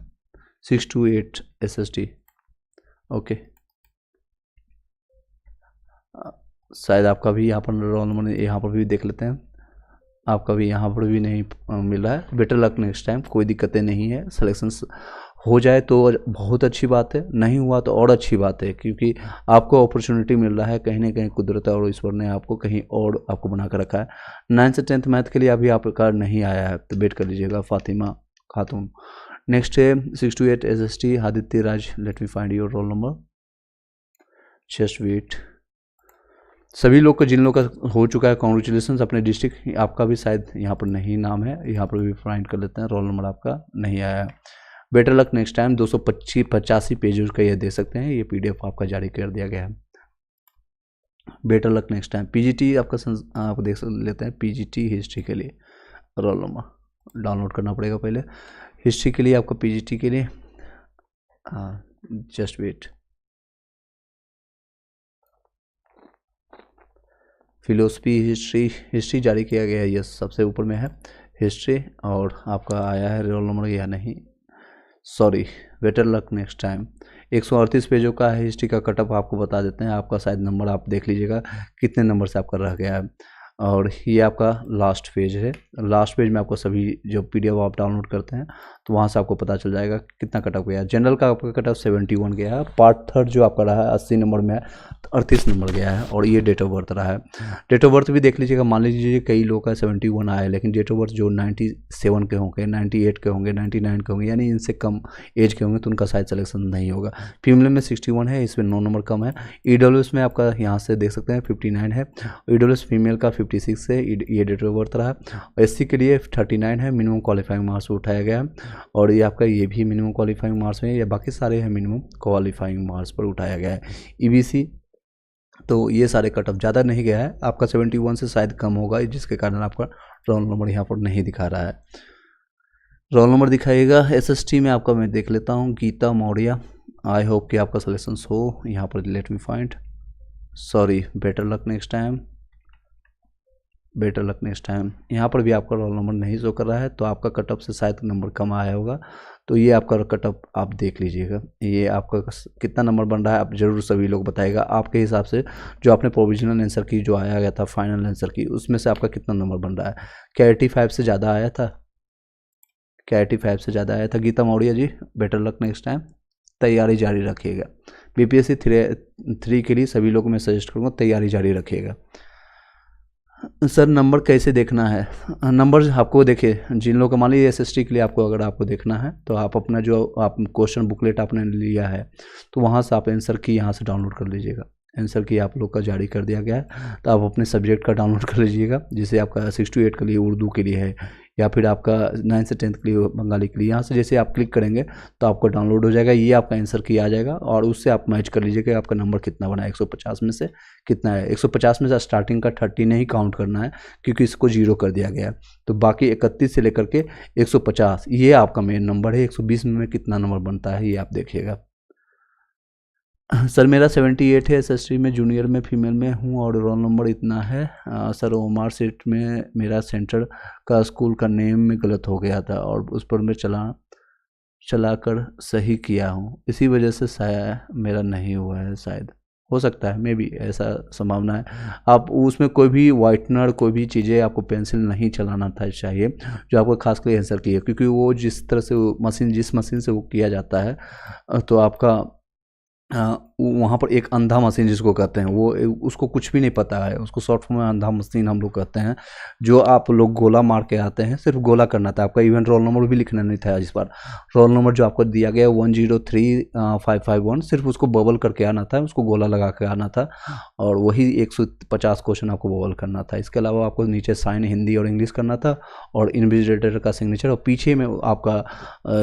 S1: 6 to 8 SST। ओके, शायद आपका भी यहाँ पर रोल नंबर यहाँ पर भी देख लेते हैं, आपका भी यहाँ पर भी नहीं मिल रहा है। बेटर लक नेक्स्ट टाइम, कोई दिक्कतें नहीं है। सिलेक्शन हो जाए तो बहुत अच्छी बात है, नहीं हुआ तो और अच्छी बात है, क्योंकि आपको अपॉर्चुनिटी मिल रहा है, कहीं ना कहीं कुदरत और ईश्वर ने आपको कहीं और आपको बना कर रखा है। 9 से 10th मैथ के लिए अभी आपका नहीं आया है तो वेट कर लीजिएगा। फातिमा खातून। नेक्स्ट है 628 SST Aditya Raj. Let me find your roll number, just wait. सभी लोग का, जिन लोग का हो चुका है, कॉन्ग्रेचुलेसन। अपने डिस्ट्रिक्ट, आपका भी शायद यहाँ पर नहीं नाम है, यहाँ पर भी फाइंड कर लेते हैं। रोल नंबर आपका नहीं आया है। Better luck next time. 285 pages का ये दे सकते हैं, ये PDF आपका जारी कर दिया गया है। Better luck next time. PGT आपका आप देख लेते हैं। PGT हिस्ट्री के लिए रोल नंबर डाउनलोड करना पड़ेगा पहले। हिस्ट्री के लिए आपका PGT के लिए, हाँ जस्ट वेट। फिलोसफी हिस्ट्री जारी किया गया है, यस सबसे ऊपर में है हिस्ट्री। और आपका आया है रोल नंबर या नहीं, sorry. Better luck next time. 138 पेजों का है हिस्ट्री का कटअप, आपको बता देते हैं। आपका शायद नंबर आप देख लीजिएगा कितने नंबर से आपका रह गया है। और ये आपका लास्ट पेज है। लास्ट पेज में आपको सभी जो PDF आप डाउनलोड करते हैं तो वहाँ से आपको पता चल जाएगा कितना कटअप गया है। जनरल का आपका कटअप 71 गया है। पार्ट 3 जो आपका रहा है 80 नंबर में है, 38 नंबर गया है। और ये डेट ऑफ बर्थ रहा है। डेट ऑफ बर्थ भी देख लीजिएगा। मान लीजिए कई लोग का 71 आया है, लेकिन डेट ऑफ बर्थ जो 97 के होंगे, 98 के होंगे, 99 के होंगे, यानी इनसे कम एज के होंगे, तो उनका शायद सिलेक्शन नहीं होगा। फीमेल में 61 है, इसमें 9 नंबर कम है। EWS में आपका यहाँ से देख सकते हैं 59 है। EWS फीमेल का 56 है, ये डेट ऑफ बर्थ रहा है। SC के लिए 39 है, मिनिमम क्वालिफाइंग मार्क्स उठाया गया है। और ये आपका ये भी मिनिमम क्वालिफाइंग मार्क्स में, ये बाकी सारे हैं मिनिमम क्वालिफाइंग मार्क्स पर उठाया गया है। EBC तो ये सारे कट ऑफ ज़्यादा नहीं गया है, आपका 71 से शायद कम होगा, जिसके कारण आपका रोल नंबर यहाँ पर नहीं दिखा रहा है। Roll number दिखाइएगा। SST में आपका मैं देख लेता हूँ, गीता मौर्य। आई होप कि आपका सिलेक्शन हो यहाँ पर। Late me find, sorry. Better luck next time, better luck next time. यहाँ पर भी आपका रोल नंबर नहीं शो कर रहा है, तो आपका कट ऑफ से शायद नंबर कम आया होगा। तो ये आपका कट ऑफ आप देख लीजिएगा, ये आपका कितना नंबर बन रहा है आप जरूर सभी लोग बताइएगा आपके हिसाब से। जो आपने प्रोविजनल आंसर की जो आया गया था फाइनल आंसर की, उसमें से आपका कितना नंबर बन रहा है। क्या 85 से ज़्यादा आया था? क्या 85 से ज़्यादा आया था? Gita Maurya ji, better luck next time. तैयारी जारी रखिएगा। BPSC 3 के लिए सभी लोगों मैं सजेस्ट करूँगा तैयारी जारी रखिएगा। सर नंबर कैसे देखना है? नंबर आपको देखिए, जिन लोगों का मान लीजिए SST के लिए आपको अगर आपको देखना है तो आप अपना जो आप क्वेश्चन बुकलेट आपने लिया है तो वहाँ से आप आंसर की यहाँ से डाउनलोड कर लीजिएगा। आंसर की आप लोग का जारी कर दिया गया है, तो आप अपने सब्जेक्ट का डाउनलोड कर लीजिएगा। जैसे आपका 6 to 8 के लिए उर्दू के लिए है, या फिर आपका 9 से 10th के लिए बंगाली के लिए। यहाँ से जैसे आप क्लिक करेंगे तो आपको डाउनलोड हो जाएगा, ये आपका आंसर की आ जाएगा। और उससे आप मैच कर लीजिए कि आपका नंबर कितना बना है, 150 में से कितना है। 150 में से स्टार्टिंग का 30 नहीं काउंट करना है, क्योंकि इसको 0 कर दिया गया है। तो बाकी 31 से लेकर के 150 ये आपका मेन नंबर है। 120 में कितना नंबर बनता है ये आप देखिएगा। सर मेरा 78 है, SST में जूनियर में फीमेल में हूँ और रोल नंबर इतना है। सर ओमार सीट में मेरा सेंटर का स्कूल का नेम में गलत हो गया था और उस पर मैं चलाकर सही किया हूँ, इसी वजह से शायद मेरा नहीं हुआ है। शायद हो सकता है, मे बी ऐसा संभावना है। आप उसमें कोई भी वाइटनर कोई भी चीज़ें आपको पेंसिल नहीं चलाना था चाहिए, जो आपको खास कर आंसर की है, क्योंकि वो जिस तरह से मशीन जिस मशीन से वो किया जाता है तो आपका वहाँ पर एक अंधा मशीन जिसको कहते हैं, वो उसको कुछ भी नहीं पता है, उसको शॉर्ट फॉर्म में अंधा मशीन हम लोग कहते हैं। जो आप लोग गोला मार के आते हैं, सिर्फ गोला करना था आपका। इवन रोल नंबर भी लिखना नहीं था इस बार। रोल नंबर जो आपको दिया गया 103551, सिर्फ उसको बबल करके आना था, उसको गोला लगा के आना था, और वही 150 क्वेश्चन आपको बबल करना था। इसके अलावा आपको नीचे साइन हिंदी और इंग्लिश करना था, और इन्विजिलेटर का सिग्नेचर, और पीछे में आपका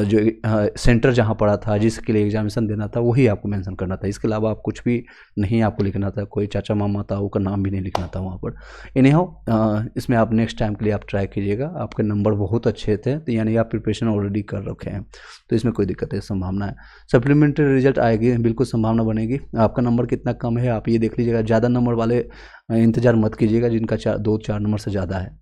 S1: जो सेंटर जहाँ पड़ा था जिसके लिए एग्जामिनेशन देना था वही आपको मेंशन करना था। इसके अलावा आप कुछ भी नहीं आपको लिखना था, कोई चाचा मामा था उसका नाम भी नहीं लिखना था वहाँ पर। एनीहाउ इसमें आप नेक्स्ट टाइम के लिए आप ट्राई कीजिएगा। आपके नंबर बहुत अच्छे थे, तो यानी आप प्रिपरेशन ऑलरेडी कर रखे हैं, तो इसमें कोई दिक्कत है, संभावना है। सप्लीमेंट्री रिजल्ट आएगी, बिल्कुल संभावना बनेगी। आपका नंबर कितना कम है आप ये देख लीजिएगा। ज़्यादा नंबर वाले इंतज़ार मत कीजिएगा, जिनका 2-4 नंबर से ज़्यादा है,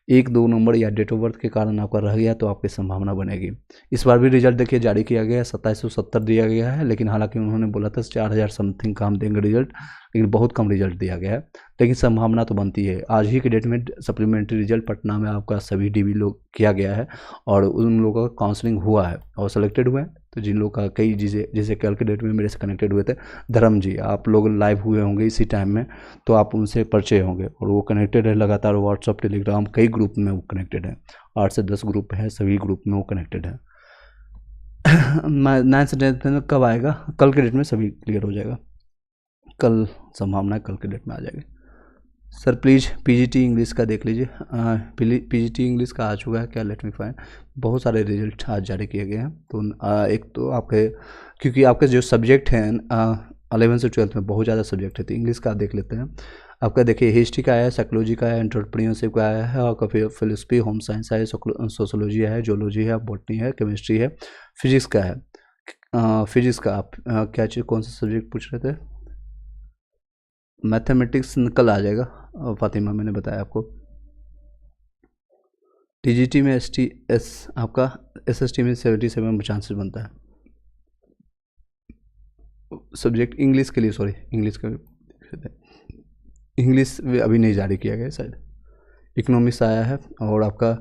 S1: 1 2 नंबर या डेट ऑफ बर्थ के कारण आपका रह गया तो आपकी संभावना बनेगी। इस बार भी रिजल्ट देखिए जारी किया गया है, 2770 दिया गया है, लेकिन हालांकि उन्होंने बोला था 4000 समथिंग का हम देंगे रिजल्ट, लेकिन बहुत कम रिजल्ट दिया गया है, लेकिन संभावना तो बनती है। आज ही के डेट में सप्लीमेंट्री रिजल्ट पटना में आपका सभी डीबी लोग किया गया है और उन लोगों का काउंसलिंग हुआ है और सेलेक्टेड हुए हैं। तो जिन लोग का कई जैसे कल के डेट में मेरे से कनेक्टेड हुए थे धर्म जी, आप लोग लाइव हुए होंगे इसी टाइम में, तो आप उनसे परिचय होंगे और वो कनेक्टेड है लगातार व्हाट्सअप टेलीग्राम कई ग्रुप में वो कनेक्टेड है, 8 से 10 ग्रुप है, सभी ग्रुप में वो कनेक्टेड है। 9 से 10 में कब आएगा? कल के डेट में सभी क्लियर हो जाएगा, कल संभावना है कल के डेट में आ जाएगी। सर प्लीज़ पीजीटी इंग्लिश का देख लीजिए, पीजीटी इंग्लिश का आ चुका है क्या? Late me find. बहुत सारे रिजल्ट आज जारी किए गए हैं, तो एक तो आपके क्योंकि आपके जो सब्जेक्ट हैं 11 से 12 में बहुत ज़्यादा सब्जेक्ट है, तो इंग्लिश का आप देख लेते हैं। आपका देखिए हिस्ट्री का आया है, साइकोलॉजी का है, एंटरप्रेन्योरशिप का आया है, और काफ़ी फिलोसफी, होम साइंस है, सोशोलॉजी है, जोलॉजी है, बॉटनी है, केमिस्ट्री है, फिजिक्स का है। फिजिक्स का आप क्या चीज़ कौन सा सब्जेक्ट पूछ रहे थे? मैथमेटिक्स कल आ जाएगा फातिमा, मैंने बताया आपको। टीजीटी में आपका एसएसटी में 77 चांसेस बनता है सब्जेक्ट इंग्लिश के लिए, सॉरी इंग्लिश का इंग्लिश अभी नहीं जारी किया गया शायद। इकोनॉमिक्स आया है और आपका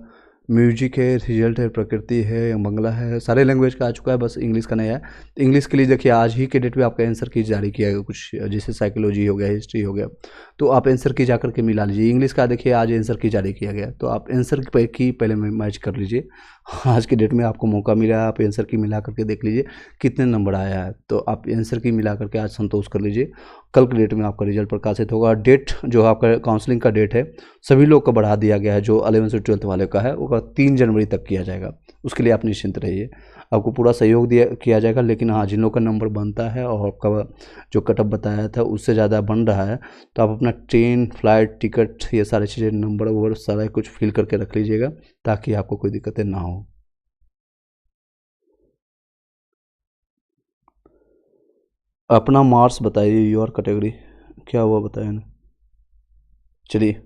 S1: म्यूजिक है, रिजल्ट है, प्रकृति है, बंगला है, सारे लैंग्वेज का आ चुका है, बस इंग्लिश का नहीं है। तो इंग्लिश के लिए देखिए आज ही के डेट में आपका आंसर की जारी किया गया, कुछ जैसे साइकोलॉजी हो गया, हिस्ट्री हो गया, तो आप आंसर की जाकर के मिला लीजिए। इंग्लिश का देखिए आज आंसर की जारी किया गया, तो आप आंसर की पहले मैच कर लीजिए। आज के डेट में आपको मौका मिला है, आप आंसर की मिला करके देख लीजिए कितने नंबर आया है, तो आप आंसर की मिला करके आज संतोष कर लीजिए। कल के डेट में आपका रिजल्ट प्रकाशित होगा। डेट जो आपका काउंसलिंग का डेट है सभी लोग का बढ़ा दिया गया है, जो 11 से 12 वाले का है वो 3 जनवरी तक किया जाएगा, उसके लिए आप निश्चिंत रहिए, आपको पूरा सहयोग किया जाएगा। लेकिन हाँ, जिन लोग का नंबर बनता है और आपका जो कटअप बताया था उससे ज़्यादा बन रहा है, तो आप अपना ट्रेन, फ्लाइट, टिकट, ये सारी चीज़ें नंबर वगैरह सारा कुछ फिल करके रख लीजिएगा ताकि आपको कोई दिक्कतें ना हो। अपना मार्क्स बताइए, योर कैटेगरी क्या हुआ बताया ना। चलिए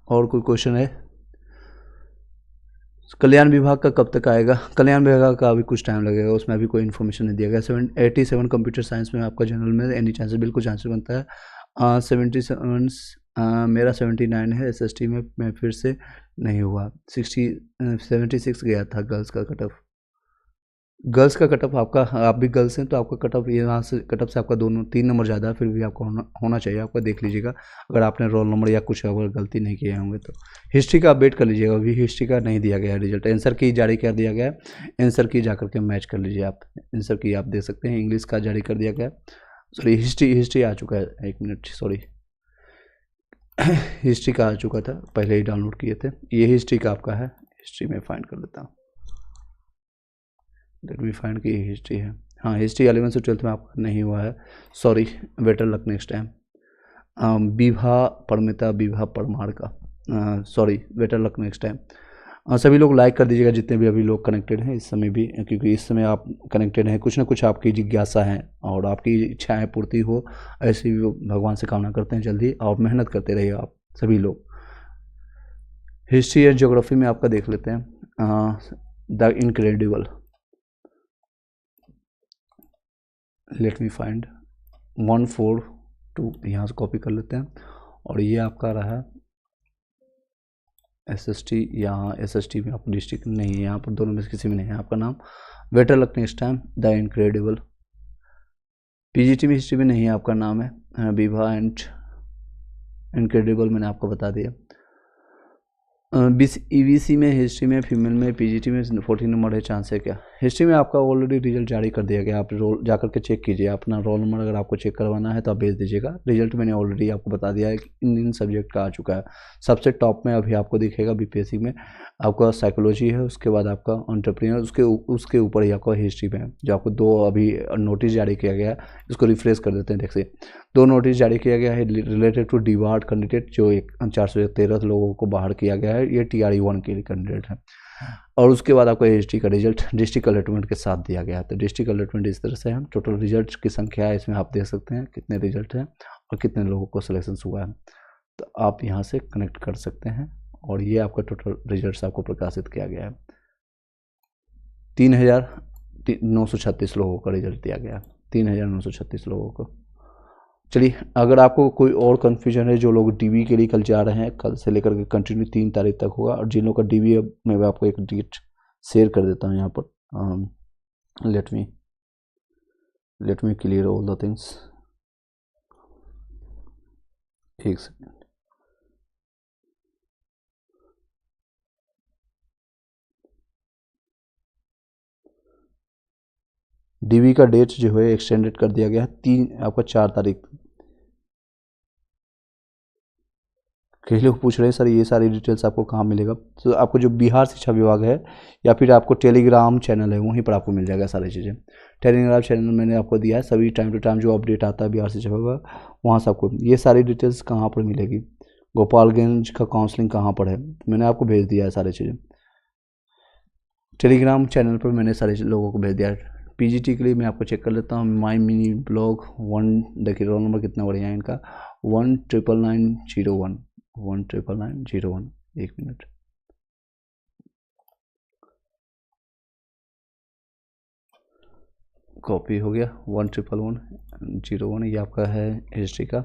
S1: और कोई क्वेश्चन है? कल्याण विभाग का कब तक आएगा? कल्याण विभाग का अभी कुछ टाइम लगेगा, उसमें अभी कोई इन्फॉर्मेशन नहीं दिया गया। 87 कंप्यूटर साइंस में आपका जनरल में एनी चांसेस, बिल्कुल चांसेस बनता है। 77 मेरा 79 है, एसएसटी में मैं फिर से नहीं हुआ। 76 गया था गर्ल्स का कटअप। गर्ल्स का कटअप आपका, आप भी गर्ल्स हैं तो आपका कटअप यहाँ से कटअप से आपका 3 नंबर ज़्यादा है, फिर भी आपको होना चाहिए, आपका देख लीजिएगा अगर आपने रोल नंबर या कुछ अगर गलती नहीं किए होंगे तो। हिस्ट्री का आप वेट कर लीजिएगा, अभी हिस्ट्री का नहीं दिया गया है रिजल्ट, आंसर की जारी कर दिया गया है, आंसर की जा करके मैच कर लीजिए आप, आंसर की आप देख सकते हैं। इंग्लिश का जारी कर दिया गया, सॉरी हिस्ट्री आ चुका है, 1 मिनट सॉरी हिस्ट्री का आ चुका था, पहले ही डाउनलोड किए थे, ये हिस्ट्री का आपका है। हिस्ट्री में फाइंड कर लेता हूँ, लेट मी फाइंड की हिस्ट्री है। हाँ, हिस्ट्री 11 से 12 में आपका नहीं हुआ है, sorry, better luck next time. Vibha Paramita, Vibha Parmar का, sorry, better luck next time. सभी लोग लाइक कर दीजिएगा जितने भी अभी लोग कनेक्टेड हैं इस समय भी, क्योंकि इस समय आप कनेक्टेड हैं, कुछ ना कुछ आपकी जिज्ञासा है और आपकी इच्छाएं पूर्ति हो, ऐसी भगवान से कामना करते हैं जल्दी, और मेहनत करते रहिए आप सभी लोग। हिस्ट्री एंड ज्योग्राफी में आपका देख लेते हैं, the incredible, late me find 142, यहाँ से कॉपी कर लेते हैं, और ये आपका रहा एसएसटी। यहाँ एसएसटी में आपको डिस्ट्रिक्ट नहीं है, यहाँ पर दोनों में से किसी में नहीं है आपका नाम। Better luck next time, the incredible. PGT में हिस्ट्री में नहीं है आपका नाम है, विभा एंड इनक्रेडिबल मैंने आपको बता दिया। ईवीसी में, हिस्ट्री में, फीमेल में, पीजीटी में 14 नंबर है, चांस है क्या? हिस्ट्री में आपका ऑलरेडी रिजल्ट जारी कर दिया गया, आप रोल जाकर के चेक कीजिए अपना रोल नंबर, अगर आपको चेक करवाना है तो आप भेज दीजिएगा। रिजल्ट मैंने ऑलरेडी आपको बता दिया है कि इन सब्जेक्ट का आ चुका है। सबसे टॉप में अभी आपको दिखेगा बीपीएससी में आपका साइकोलॉजी है, उसके बाद आपका एंटरप्रेन्योर, उसके ऊपर ही आपका हिस्ट्री में जो आपको 2 अभी नोटिस जारी किया गया है, इसको रिफ्रेश कर देते हैं। देखिए 2 नोटिस जारी किया गया है रिलेटेड टू डीवार्ड कैंडिडेट, जो 413 लोगों को बाहर किया गया है, ये TRE 1 के कैंडिडेट है। और उसके बाद आपका हिस्ट्री का रिजल्ट, डिस्ट्रिक्ट डिस्ट्रिक्ट अलॉटमेंट के साथ दिया गया है। तो डिस्ट्रिक्ट अलॉटमेंट इस तरह से है। टोटल रिजल्ट की संख्या है, इसमें आप देख सकते हैं कितने रिजल्ट हैं और कितने लोगों को सिलेक्शन हुआ है। तो आप यहाँ से कनेक्ट कर सकते हैं और ये आपका टोटल रिजल्ट आपको प्रकाशित किया गया है। 3,936 लोगों का रिजल्ट दिया गया है, 3,936 लोगों को। चलिए, अगर आपको कोई और कन्फ्यूजन है, जो लोग डीवी के लिए कल जा रहे हैं, कल से लेकर के कंटिन्यू 3 तारीख तक होगा। और जिन लोगों का डीवी, मैं आपको एक डेट शेयर कर देता हूँ यहाँ पर। Let me clear all the things. एक सेकेंड। डीवी का डेट जो है एक्सटेंडेड कर दिया गया है आपका 4 तारीख। कई लोग पूछ रहे हैं सर ये सारी डिटेल्स आपको कहाँ मिलेगा। तो आपको जो बिहार शिक्षा विभाग है या फिर आपको टेलीग्राम चैनल है, वहीं पर आपको मिल जाएगा सारी चीज़ें। टेलीग्राम चैनल मैंने आपको दिया है, सभी टाइम टू टाइम जो अपडेट आता है बिहार शिक्षा विभाग, वहाँ से आपको ये सारी डिटेल्स कहाँ पर मिलेगी। गोपालगंज का काउंसलिंग कहाँ पर है, मैंने आपको भेज दिया है सारी चीज़ें। टेलीग्राम चैनल पर मैंने सारे लोगों को भेज दिया है। पीजीटी के लिए मैं आपको चेक कर लेता हूँ। माई मिनी ब्लॉग 1, देखिए रोल नंबर कितना बढ़िया है इनका, 19990 19990। एक मिनट, कॉपी हो गया। 11101। ये आपका है हिस्ट्री का।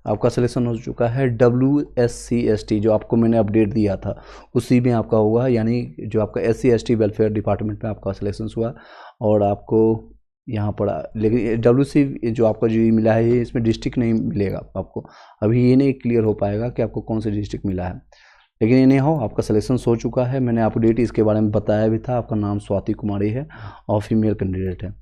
S1: आपका सिलेक्शन हो चुका है। WSC/ST जो आपको मैंने अपडेट दिया था उसी में आपका हुआ, यानी जो आपका SC/ST वेलफेयर डिपार्टमेंट में आपका सिलेक्शन हुआ। और आपको यहाँ पर, लेकिन WC जो आपका जो मिला है, ये इसमें डिस्ट्रिक्ट नहीं मिलेगा आपको। अभी ये नहीं क्लियर हो पाएगा कि आपको कौन से डिस्ट्रिक्ट मिला है, लेकिन ये नहीं हो, आपका सिलेक्शन हो चुका है। मैंने अपडेट इसके बारे में बताया भी था। आपका नाम स्वाति कुमारी है और फीमेल कैंडिडेट है।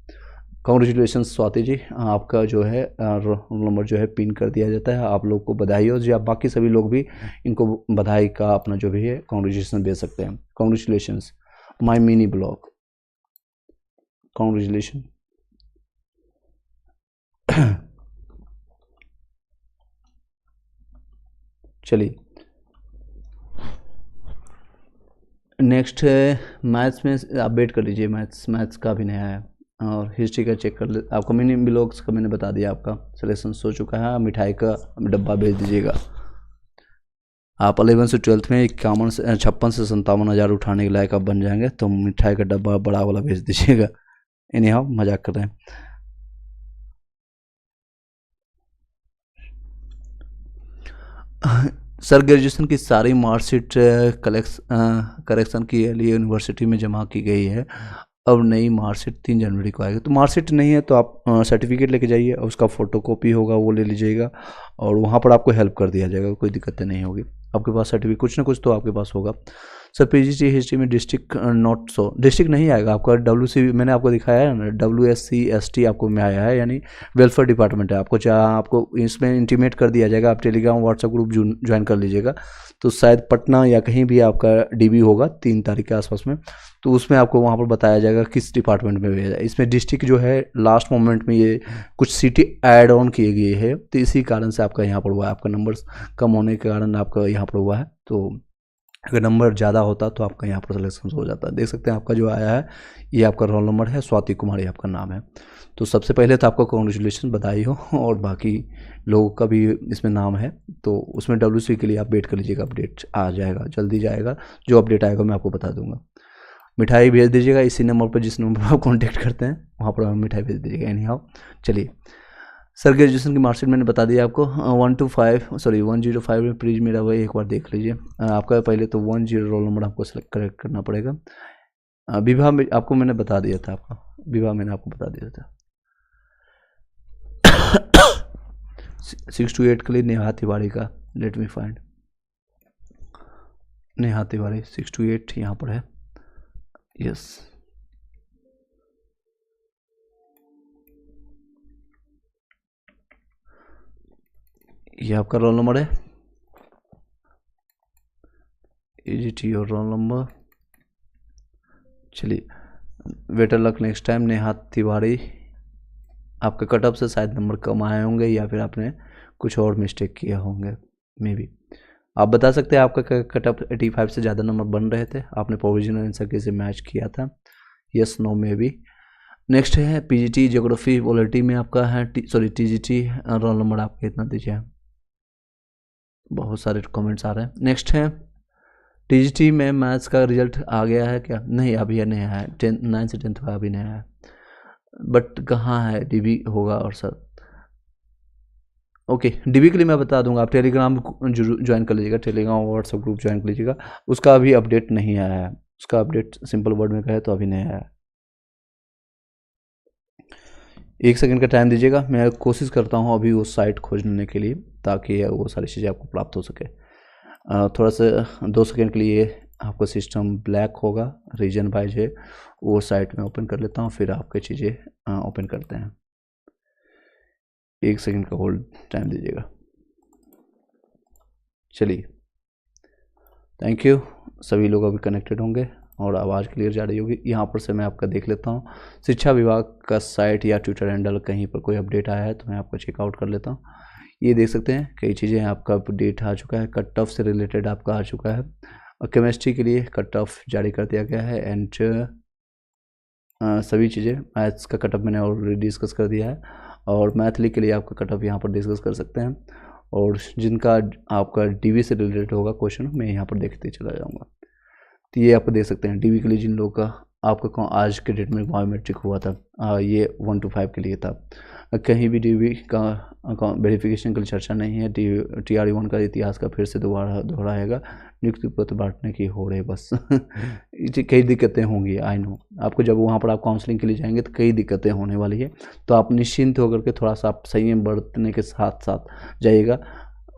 S1: कॉन्ग्रेचुलेशन स्वाति जी, आपका जो है रोल नंबर जो है पिन कर दिया जाता है। आप लोग को बधाई हो जी। आप बाकी सभी लोग भी इनको बधाई का अपना जो भी है कॉन्ग्रेचुलेशन भेज सकते हैं। Congratulation my mini blog, congratulation. चलिए, नेक्स्ट मैथ्स में अपडेट कर लीजिए। मैथ्स का भी नया है और हिस्ट्री का चेक कर ले। आपको मिनी ब्लॉग्स का मैंने बता दिया, आपका सिलेक्शन हो चुका है। मिठाई का डब्बा भेज दीजिएगा। आप 11 से 12 में 56 से 57,000 उठाने के लायक आप बन जाएंगे, तो मिठाई का डब्बा बड़ा वाला भेज दीजिएगा। एनी हाउ, मजाक कर रहे हैं। सर, ग्रेजुएशन की सारी मार्कशीट करेक्शन के लिए यूनिवर्सिटी में जमा की गई है। अब नई मार्कशीट 3 जनवरी को आएगी। तो मार्कशीट नहीं है तो आप सर्टिफिकेट लेके जाइए और उसका फ़ोटोकॉपी होगा वो ले लीजिएगा और वहाँ पर आपको हेल्प कर दिया जाएगा। कोई दिक्कतें नहीं होगी। आपके पास सर्टिफिकेट कुछ ना कुछ तो आपके पास होगा। सर, पीजीटी हिस्ट्री में डिस्ट्रिक्ट नॉट सो, डिस्ट्रिक्ट नहीं आएगा आपका। WC मैंने आपको दिखाया है ना, WSC/ST आपको में आया है, यानी वेलफेयर डिपार्टमेंट है। आपको जहाँ आपको इसमें इंटीमेट कर दिया जाएगा। आप टेलीग्राम व्हाट्सएप ग्रुप ज्वाइन कर लीजिएगा। तो शायद पटना या कहीं भी आपका DB होगा 3 तारीख के आसपास में, तो उसमें आपको वहाँ पर बताया जाएगा किस डिपार्टमेंट में भेजा है। इसमें डिस्ट्रिक्ट जो है लास्ट मोमेंट में ये कुछ सिटी ऐड ऑन किए गए है, तो इसी कारण से आपका यहाँ पर हुआ है। आपका नंबर कम होने के कारण आपका यहाँ पर हुआ है। तो अगर नंबर ज़्यादा होता तो आपका यहाँ पर सिलेक्शन हो जाता। देख सकते हैं आपका जो आया है ये आपका रोल नंबर है, स्वाति कुमारी आपका नाम है। तो सबसे पहले तो आपको कॉन्ग्रेचुलेसन, बधाई हो। और बाकी लोगों का भी इसमें नाम है, तो उसमें WC के लिए आप वेट कर लीजिएगा। अपडेट आ जाएगा, जल्दी जाएगा। जो अपडेट आएगा मैं आपको बता दूंगा। मिठाई भेज दीजिएगा इसी नंबर पर, जिस नंबर पर आप कॉन्टैक्ट करते हैं वहाँ पर मिठाई भेज दीजिएगा। एनी हाउ, चलिए। सर, ग्रेजुएशन की मार्कशीट मैंने बता दिया आपको। 105 में प्लीज़ मेरा वही एक बार देख लीजिए। आपका पहले तो 10 रोल नंबर आपको सेलेक्ट करेक्ट करना पड़ेगा। विवाह में आपको मैंने बता दिया था, आपका विवाह मैंने आपको बता दिया था। 6 to 8 के लिए नेहा तिवारी का, let me find. Neha Tiwari 6 to 8 यहाँ पर है। यस, ये आपका रोल नंबर है। Is it your roll number? चलिए, better luck next time. Neha Tiwari, आपके कटअप से शायद नंबर कम आए होंगे या फिर आपने कुछ और मिस्टेक किया होंगे, मे बी। आप बता सकते हैं आपका कटअप 85 से ज़्यादा नंबर बन रहे थे, आपने प्रोविजनल आंसर कैसे मैच किया था, यस नो में भी। नेक्स्ट है पीजीटी ज्योग्राफी पॉलिटी में आपका है टीजीटी रोल नंबर आपका इतना दीजिए। बहुत सारे कमेंट्स आ रहे हैं। नेक्स्ट है टीजीटी में मैथ्स का रिजल्ट आ गया है क्या? नहीं, अभी नहीं आया है। 9 से 10 का अभी नहीं आया है, बट कहाँ है? डीबी होगा। और सर ओके, डीबी के लिए मैं बता दूंगा, आप टेलीग्राम ज्वाइन कर लीजिएगा, टेलीग्राम और व्हाट्सएप ग्रुप ज्वाइन कर लीजिएगा। उसका अभी अपडेट नहीं आया है, उसका अपडेट सिंपल वर्ड में कहे तो अभी नहीं आया है। 1 सेकंड का टाइम दीजिएगा, मैं कोशिश करता हूँ अभी उस साइट खोजने के लिए, ताकि वो सारी चीज़ें आपको प्राप्त हो सके। थोड़ा सा 2 सेकंड के लिए आपका सिस्टम ब्लैक होगा, रीजन वाइज है, वो साइट में ओपन कर लेता हूँ, फिर आपके चीज़ें ओपन करते हैं। 1 सेकंड का होल्ड टाइम दीजिएगा। चलिए, थैंक यू। सभी लोग अभी कनेक्टेड होंगे और आवाज़ क्लियर जा रही होगी। यहाँ पर से मैं आपका देख लेता हूँ, शिक्षा विभाग का साइट या ट्विटर हैंडल कहीं पर कोई अपडेट आया है तो मैं आपको चेकआउट कर लेता हूँ। ये देख सकते हैं कई चीज़ें आपका अपडेट आ चुका है, कट ऑफ से रिलेटेड आपका आ चुका है, और केमिस्ट्री के लिए कट ऑफ जारी कर दिया गया है, एंड सभी चीज़ें। मैथ्स का कट ऑफ मैंने ऑलरेडी डिस्कस कर दिया है, और मैथली के लिए आपका कट ऑफ यहाँ पर डिस्कस कर सकते हैं, और जिनका आपका डीवी से रिलेटेड होगा क्वेश्चन मैं यहाँ पर देखते चला जाऊँगा। तो ये आप देख सकते हैं डीवी के लिए जिन लोगों का आपका आज के डेट में बायोमेट्रिक हुआ था, ये 1 to 5 के लिए था। कहीं भी डीवी का वेरिफिकेशन के लिए चर्चा नहीं है। TRE1 का इतिहास का फिर से दोहराएगा, नियुक्ति पत्र बांटने की हो रही बस। कई दिक्कतें होंगी, आई नो। आपको जब वहाँ पर आप काउंसलिंग के लिए जाएंगे तो कई दिक्कतें होने वाली है, तो आप निश्चिंत होकर के थोड़ा सा आप संयम बरतने के साथ साथ जाइएगा,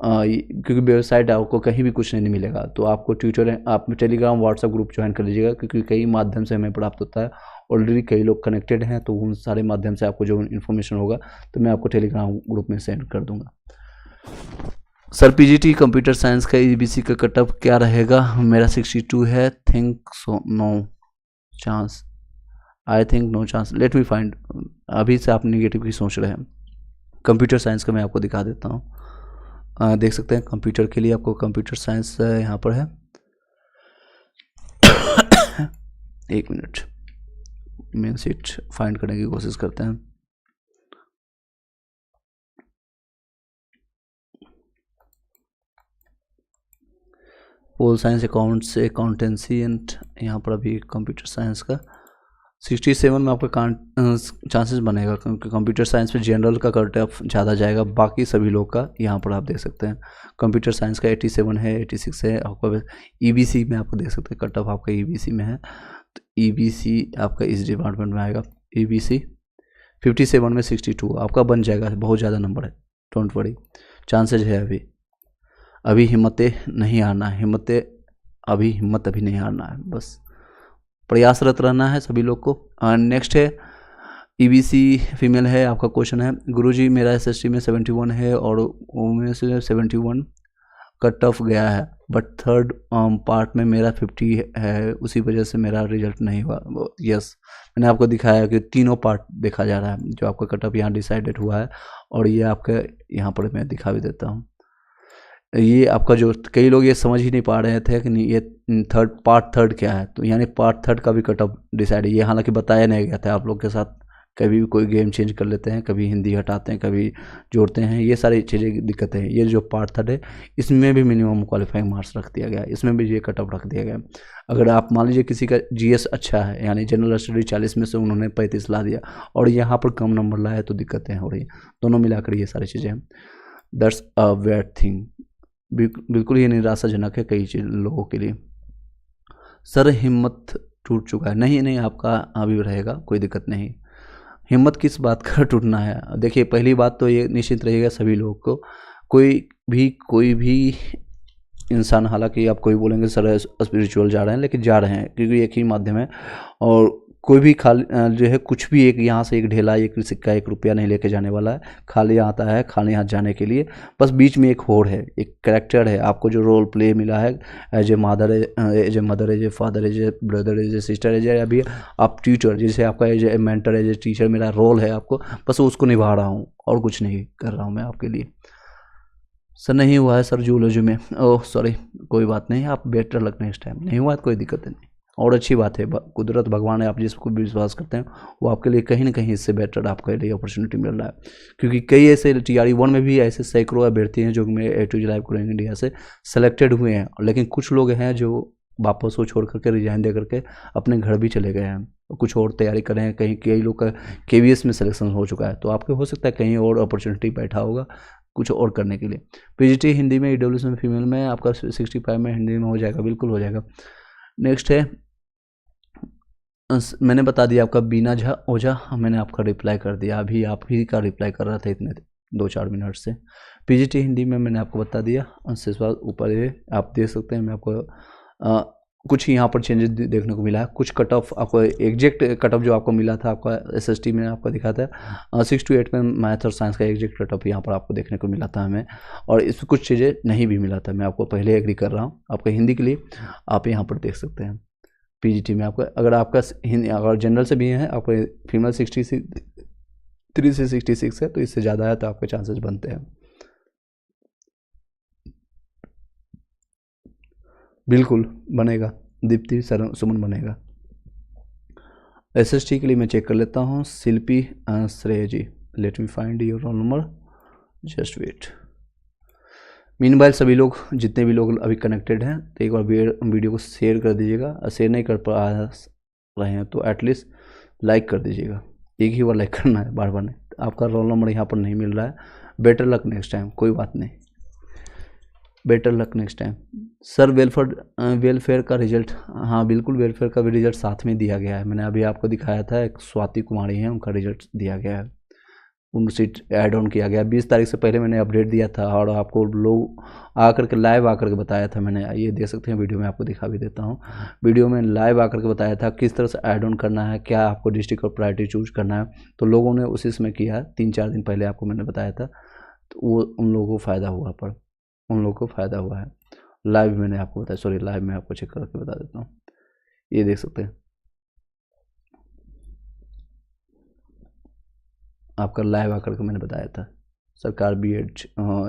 S1: क्योंकि वेबसाइट आपको कहीं भी कुछ नहीं मिलेगा। तो आपको ट्विटर, आप टेलीग्राम व्हाट्सएप ग्रुप ज्वाइन कर लीजिएगा, क्योंकि कई माध्यम से हमें प्राप्त होता है, ऑलरेडी कई लोग कनेक्टेड हैं, तो उन सारे माध्यम से आपको जो इन्फॉर्मेशन होगा तो मैं आपको टेलीग्राम ग्रुप में सेंड कर दूंगा। सर पीजीटी कंप्यूटर साइंस का ईबीसी का कटअप क्या रहेगा? मेरा 62 है। Think so no chance, I think no chance, let me find. अभी से आप निगेटिव की सोच रहे हैं। कंप्यूटर साइंस का मैं आपको दिखा देता हूँ। देख सकते हैं कंप्यूटर के लिए आपको कंप्यूटर साइंस यहाँ पर है। 1 मिनट, मेन सीट फाइंड करने की कोशिश करते हैं। Pol science, accounts, accountancy and यहाँ पर अभी कंप्यूटर साइंस का 67 में आपका चांसेस बनेगा, क्योंकि कंप्यूटर साइंस में जनरल का कट ऑफ ज़्यादा जाएगा, बाकी सभी लोग का यहाँ पर आप देख सकते हैं। कंप्यूटर साइंस का 87 है, 86 है आपका। ईबीसी में आपको देख सकते हैं कट ऑफ आपका ईबीसी में है, तो ईबीसी आपका इस डिपार्टमेंट में आएगा। ईबीसी 57 में 62 आपका बन जाएगा, बहुत ज़्यादा नंबर है, डोंट वरी, चांसेज है। अभी हिम्मतें नहीं हारना, हिम्मत अभी नहीं हारना है, बस प्रयासरत रहना है सभी लोग को। नेक्स्ट है ईबीसी फीमेल है, आपका क्वेश्चन है, गुरुजी मेरा एसएसटी में 71 है और उनमें से 71 कट ऑफ गया है, बट थर्ड पार्ट में मेरा 50 है, उसी वजह से मेरा रिजल्ट नहीं हुआ। यस, मैंने आपको दिखाया कि तीनों पार्ट देखा जा रहा है, जो आपका कट ऑफ यहाँ डिसाइडेड हुआ है, और ये आपका यहाँ पर मैं दिखा भी देता हूँ। ये आपका जो कई लोग ये समझ ही नहीं पा रहे थे कि ये पार्ट थर्ड क्या है, तो यानी पार्ट थर्ड का भी कट ऑफ डिसाइड है। ये हालांकि बताया नहीं गया था आप लोग के साथ, कभी भी कोई गेम चेंज कर लेते हैं, कभी हिंदी हटाते हैं, कभी जोड़ते हैं, ये सारी चीज़ें दिक्कतें हैं। ये जो पार्ट थर्ड है इसमें भी मिनिमम क्वालिफाइंग मार्क्स रख दिया गया है, इसमें भी ये कट ऑफ रख दिया गया। अगर आप मान लीजिए किसी का जीएस अच्छा है, यानी जनरल स्टडी 40 में से उन्होंने 35 ला दिया और यहाँ पर कम नंबर लाया, तो दिक्कतें हो रही हैं। दोनों मिलाकर ये सारी चीज़ें हैं। दैट्स अ बैड थिंग, बिल्कुल ये निराशाजनक है कई लोगों के लिए। सर हिम्मत टूट चुका है? नहीं, आपका अभी रहेगा, कोई दिक्कत नहीं। हिम्मत किस बात का टूटना है? देखिए, पहली बात तो ये निश्चित रहेगा सभी लोगों को, कोई भी इंसान, हालांकि आप कोई बोलेंगे सर स्पिरिचुअल जा रहे हैं, लेकिन जा रहे हैं क्योंकि एक ही माध्यम है, और कोई भी खाली जो है कुछ भी एक यहाँ से एक ढेला, एक सिक्का, 1 रुपया नहीं लेके जाने वाला है। खाली आता है खाली हाथ जाने के लिए, बस बीच में एक होड़ है, एक कैरेक्टर है। आपको जो रोल प्ले मिला है as a mother, as a father, as a brother, as a sister, as a अभी आप ट्यूटर, जैसे आपका as a mentor, as a teacher मेरा रोल है आपको, बस उसको निभा रहा हूँ और कुछ नहीं कर रहा हूँ मैं आपके लिए। सर नहीं हुआ है सर जूलॉजी में, ओह सॉरी, कोई बात नहीं, आप बेटर लक नेक्स्ट टाइम। नहीं हुआ तो कोई दिक्कत नहीं, और अच्छी बात है, कुदरत भगवान है, आप जिसको भी विश्वास करते हैं वो आपके लिए कहीं ना कहीं इससे बेटर आपके लिए अपॉर्चुनिटी मिल रहा है। क्योंकि कई ऐसे TRE 1 में भी ऐसे सैकड़ों अभ्यर्थी हैं जो मेरे A to Z live coding India से सेलेक्टेड हुए हैं, लेकिन कुछ लोग हैं जो वापस वो छोड़ करके रिजाइन दे करके अपने घर भी चले गए हैं, कुछ और तैयारी कर रहे हैं। कहीं कई लोग का KVS में सिलेक्शन हो चुका है, तो आपके हो सकता है कहीं और अपॉर्चुनिटी बैठा होगा कुछ और करने के लिए। PGT हिंदी में, EWS में फीमेल में आपका 65 में हिंदी में हो जाएगा, बिल्कुल हो जाएगा। नेक्स्ट है, मैंने बता दिया आपका बीना झा ओझा, मैंने आपका रिप्लाई कर दिया, अभी आप ही का रिप्लाई कर रहा था इतने 2-4 मिनट से। PGT हिंदी में मैंने आपको बता दिया, उससे बाद ऊपर ये आप देख सकते हैं। मैं आपको कुछ यहाँ पर चेंजेस देखने को मिला है, कुछ कट ऑफ आपको एग्जैक्ट कट ऑफ जो आपको मिला था आपका SST में आपको दिखाता है 6 to 8 में मैथ और साइंस का एग्जैक्ट कट ऑफ यहाँ पर आपको देखने को मिला था हमें, और इसमें कुछ चीज़ें नहीं भी मिला था। मैं आपको पहले एग्री कर रहा हूँ, आपका हिंदी के लिए आप यहाँ पर देख सकते हैं। PGT में आपका अगर आपका हिंदी अगर जनरल से भी है, आपका फीमेल 63 से 66 है, तो इससे ज़्यादा है तो आपके चांसेस बनते हैं। बिल्कुल बनेगा, दीप्ति सुमन बनेगा। SST के लिए मैं चेक कर लेता हूँ। Shilpi Shreya ji, let me find your roll number, just wait. Meanwhile सभी लोग जितने भी लोग अभी कनेक्टेड हैं तो एक बार वीडियो को शेयर कर दीजिएगा, शेयर नहीं कर पा रहे हैं तो एटलीस्ट लाइक कर दीजिएगा, एक ही बार लाइक करना है, बार बार नहीं। आपका रोल नंबर यहाँ पर नहीं मिल रहा है, बेटर लक नेक्स्ट टाइम, कोई बात नहीं, better luck next time. Sir welfare का रिजल्ट, हाँ बिल्कुल वेलफेयर का भी रिजल्ट साथ में दिया गया है, मैंने अभी आपको दिखाया था। एक स्वाति कुमारी हैं, उनका रिजल्ट दिया गया है, उन सीट ऐड ऑन किया गया 20 तारीख से पहले मैंने अपडेट दिया था, और आपको लोग आकर के लाइव आकर के बताया था मैंने, ये देख सकते हैं वीडियो में, आपको दिखा भी देता हूँ। वीडियो में लाइव आकर के बताया था किस तरह से ऐड ऑन करना है, क्या आपको डिस्ट्रिक्ट और प्रायोरिटी चूज करना है, तो लोगों ने उसी समय किया, 3-4 दिन पहले आपको मैंने बताया था, तो वो उन लोगों को फ़ायदा हुआ, पर उन लोगों को फ़ायदा हुआ है। लाइव मैंने आपको बताया, सॉरी लाइव में आपको चेक करके बता देता हूँ, ये देख सकते हैं आपका लाइव आकर के मैंने बताया था। सरकार BEd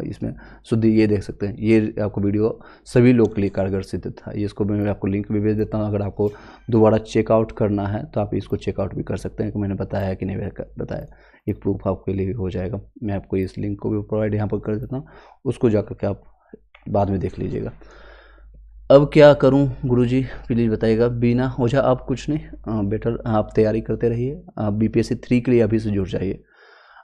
S1: इसमें शुद्ध, ये देख सकते हैं, ये आपको वीडियो सभी लोग के लिए कारगर सिद्ध था। ये इसको मैं आपको लिंक भी भेज देता हूँ, अगर आपको दोबारा चेकआउट करना है तो आप इसको चेकआउट भी कर सकते हैं कि मैंने बताया है कि नहीं बताया, एक प्रूफ आपके लिए हो जाएगा। मैं आपको इस लिंक को भी प्रोवाइड यहाँ पर कर देता हूँ, उसको जाकर के आप बाद में देख लीजिएगा। अब क्या करूं गुरुजी, प्लीज़ बताइएगा। बीना ओझा, आप कुछ नहीं, बेटर आप तैयारी करते रहिए, आप BPSC 3 के लिए अभी से जुड़ जाइए।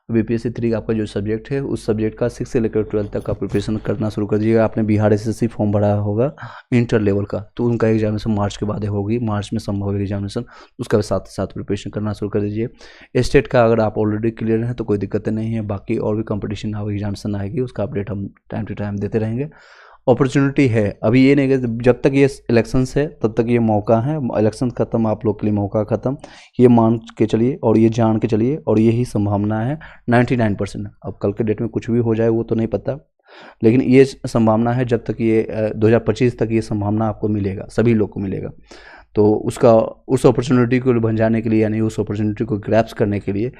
S1: BPSC 3 आपका जो सब्जेक्ट है उस सब्जेक्ट का 6 से लेकर 12 तक का प्रिपरेशन करना शुरू कर दीजिएगा। आपने बिहार SSC फॉर्म भरा होगा इंटर लेवल का, तो उनका एग्जामिनेशन मार्च के बाद होगी, मार्च में संभव है एग्जामिनेशन, उसका साथ साथ प्रिपरेशन करना शुरू कर दीजिए। स्टेट का अगर आप ऑलरेडी क्लियर हैं तो कोई दिक्कत नहीं है, बाकी और भी कंपटीशन एग्जामिनेशन आएगी, उसका अपडेट हम टाइम टू टाइम देते रहेंगे। अपॉर्चुनिटी है, अभी ये नहीं कि जब तक ये इलेक्शंस है तब तक ये मौका है, इलेक्शन खत्म आप लोग के लिए मौका खत्म, ये मान के चलिए और ये जान के चलिए, और यही संभावना है 99%। अब कल के डेट में कुछ भी हो जाए वो तो नहीं पता, लेकिन ये संभावना है, जब तक ये 2025 तक ये संभावना आपको मिलेगा, सभी लोग को मिलेगा। तो उस अपॉर्चुनिटी को बन जाने के लिए, यानी उस अपॉर्चुनिटी को ग्रैप्स करने के लिए